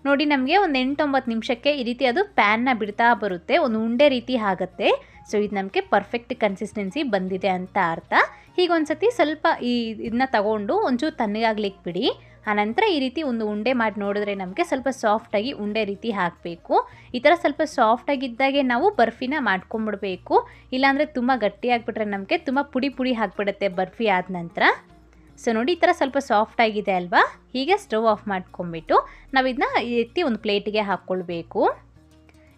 ನೋಡಿ ನಮಗೆ ಒಂದು 8-9 ನಿಮಿಷಕ್ಕೆ ಈ ರೀತಿ ಅದು ಪ್ಯಾನ್ನ ಬಿಡ್ತಾ ಬರುತ್ತೆ, ಒಂದು ಉಂಡೆ ರೀತಿ ಆಗುತ್ತೆ. ಸೊ ಇದು ನಮಗೆ ಪರ್ಫೆಕ್ಟ್ ಕನ್ಸಿಸ್ಟೆನ್ಸಿ ಬಂದಿದೆ ಅಂತ ಅರ್ಥ. ಹೀಗೊಂದ್ಸತಿ ಸ್ವಲ್ಪ ಇದನ್ನ ತಗೊಂಡು ಒಂಚೂರು ತಣ್ಣಗಾಗ್ಲಿಕ್ಕೆ ಬಿಡಿ. ಆನಂತರ ಈ ರೀತಿ ಒಂದು ಉಂಡೆ ಮಾಡಿ ನೋಡಿದ್ರೆ ನಮಗೆ ಸ್ವಲ್ಪ ಸಾಫ್ಟಾಗಿ ಉಂಡೆ ರೀತಿ ಹಾಕಬೇಕು. ಈ ಥರ ಸ್ವಲ್ಪ ಸಾಫ್ಟಾಗಿದ್ದಾಗೆ ನಾವು ಬರ್ಫಿನ ಮಾಡ್ಕೊಂಬಿಡ್ಬೇಕು, ಇಲ್ಲಾಂದರೆ ತುಂಬ ಗಟ್ಟಿಯಾಗಿಬಿಟ್ರೆ ನಮಗೆ ತುಂಬ ಪುಡಿ ಹಾಕ್ಬಿಡುತ್ತೆ ಬರ್ಫಿ ಆದ ನಂತರ. ಸೊ ನೋಡಿ ಈ ಥರ ಸ್ವಲ್ಪ ಸಾಫ್ಟ್ ಆಗಿದೆ ಅಲ್ವಾ, ಹೀಗೆ ಸ್ಟವ್ ಆಫ್ ಮಾಡ್ಕೊಂಬಿಟ್ಟು ನಾವು ಇದನ್ನ ಎತ್ತಿ ಒಂದು ಪ್ಲೇಟಿಗೆ ಹಾಕ್ಕೊಳ್ಬೇಕು.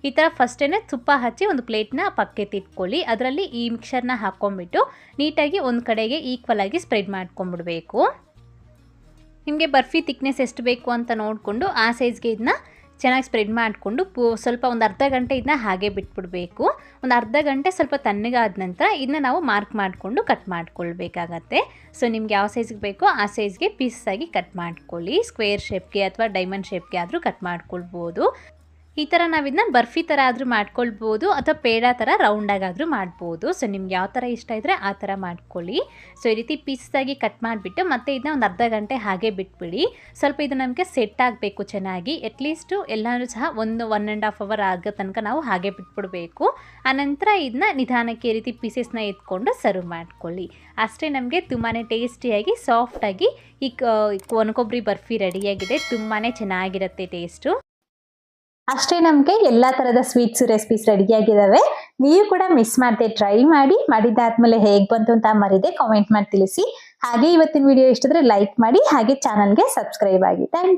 ಈ ಥರ ಫಸ್ಟೇ ತುಪ್ಪ ಹಚ್ಚಿ ಒಂದು ಪ್ಲೇಟ್ನ ಪಕ್ಕಕ್ಕೆ ಇಟ್ಕೊಳ್ಳಿ. ಅದರಲ್ಲಿ ಈ ಮಿಕ್ಸರ್ನ ಹಾಕ್ಕೊಂಬಿಟ್ಟು ನೀಟಾಗಿ ಒಂದು ಕಡೆಗೆ ಈಕ್ವಲ್ ಆಗಿ ಸ್ಪ್ರೆಡ್ ಮಾಡ್ಕೊಂಬಿಡಬೇಕು. ನಿಮಗೆ ಬರ್ಫಿ ತಿಕ್ನೆಸ್ ಎಷ್ಟು ಬೇಕು ಅಂತ ನೋಡಿಕೊಂಡು ಆ ಸೈಜ್ಗೆ ಇದನ್ನ ಚೆನ್ನಾಗಿ ಸ್ಪ್ರೆಡ್ ಮಾಡಿಕೊಂಡು ಸ್ವಲ್ಪ ಒಂದು ಅರ್ಧ ಗಂಟೆ ಇದನ್ನ ಹಾಗೆ ಬಿಟ್ಬಿಡಬೇಕು. ಒಂದು ಅರ್ಧ ಗಂಟೆ ಸ್ವಲ್ಪ ತಣ್ಣಗಾದ ನಂತರ ಇದನ್ನ ನಾವು ಮಾರ್ಕ್ ಮಾಡಿಕೊಂಡು ಕಟ್ ಮಾಡ್ಕೊಳ್ಬೇಕಾಗತ್ತೆ. ಸೊ ನಿಮ್ಗೆ ಯಾವ ಸೈಜ್ಗೆ ಬೇಕೋ ಆ ಸೈಜ್ಗೆ ಪೀಸಾಗಿ ಕಟ್ ಮಾಡ್ಕೊಳ್ಳಿ. ಸ್ಕ್ವೇರ್ ಶೇಪ್ಗೆ ಅಥವಾ ಡೈಮಂಡ್ ಶೇಪ್ಗೆ ಆದರೂ ಕಟ್ ಮಾಡ್ಕೊಳ್ಬೋದು. ಈ ಥರ ನಾವು ಇದನ್ನ ಬರ್ಫಿ ಥರ ಆದರೂ ಮಾಡ್ಕೊಳ್ಬೋದು, ಅಥವಾ ಪೇಡ ಥರ ರೌಂಡಾಗಾದರೂ ಮಾಡ್ಬೋದು. ಸೊ ನಿಮ್ಗೆ ಯಾವ ಥರ ಇಷ್ಟ ಇದ್ದರೆ ಆ ಥರ ಮಾಡ್ಕೊಳ್ಳಿ. ಸೊ ಈ ರೀತಿ ಪೀಸಾಗಿ ಕಟ್ ಮಾಡಿಬಿಟ್ಟು ಮತ್ತೆ ಇದನ್ನ ಒಂದು ಅರ್ಧ ಗಂಟೆ ಹಾಗೆ ಬಿಟ್ಬಿಡಿ. ಸ್ವಲ್ಪ ಇದು ನಮಗೆ ಸೆಟ್ ಆಗಬೇಕು ಚೆನ್ನಾಗಿ, ಅಟ್ಲೀಸ್ಟು ಎಲ್ಲನೂ ಸಹ 1-1.5 ಅವರ್ ಆಗೋ ತನಕ ನಾವು ಹಾಗೆ ಬಿಟ್ಬಿಡಬೇಕು. ಆನಂತರ ಇದನ್ನ ನಿಧಾನಕ್ಕೆ ಈ ರೀತಿ ಪೀಸಸ್ನ ಎತ್ಕೊಂಡು ಸರ್ವ್ ಮಾಡ್ಕೊಳ್ಳಿ. ಅಷ್ಟೇ ನಮಗೆ ತುಂಬಾ ಟೇಸ್ಟಿಯಾಗಿ ಸಾಫ್ಟಾಗಿ ಈ ಒಣಕೊಬ್ಬರಿ ಬರ್ಫಿ ರೆಡಿಯಾಗಿದೆ. ತುಂಬಾ ಚೆನ್ನಾಗಿರುತ್ತೆ ಟೇಸ್ಟು. ಅಷ್ಟೇ ನಮಗೆ ಎಲ್ಲ ಥರದ ಸ್ವೀಟ್ಸ್ ರೆಸಿಪೀಸ್ ರೆಡಿಯಾಗಿದ್ದಾವೆ. ನೀವು ಕೂಡ ಮಿಸ್ ಮಾಡದೆ ಟ್ರೈ ಮಾಡಿ, ಮಾಡಿದ್ದಾದ್ಮೇಲೆ ಹೇಗೆ ಬಂತು ಅಂತ ಮರಿದೆ ಕಾಮೆಂಟ್ ಮಾಡಿ ತಿಳಿಸಿ. ಹಾಗೆ ಇವತ್ತಿನ ವಿಡಿಯೋ ಇಷ್ಟಿದ್ರೆ ಲೈಕ್ ಮಾಡಿ, ಹಾಗೆ ಚಾನಲ್ಗೆ ಸಬ್ಸ್ಕ್ರೈಬ್ ಆಗಿ. Thank you.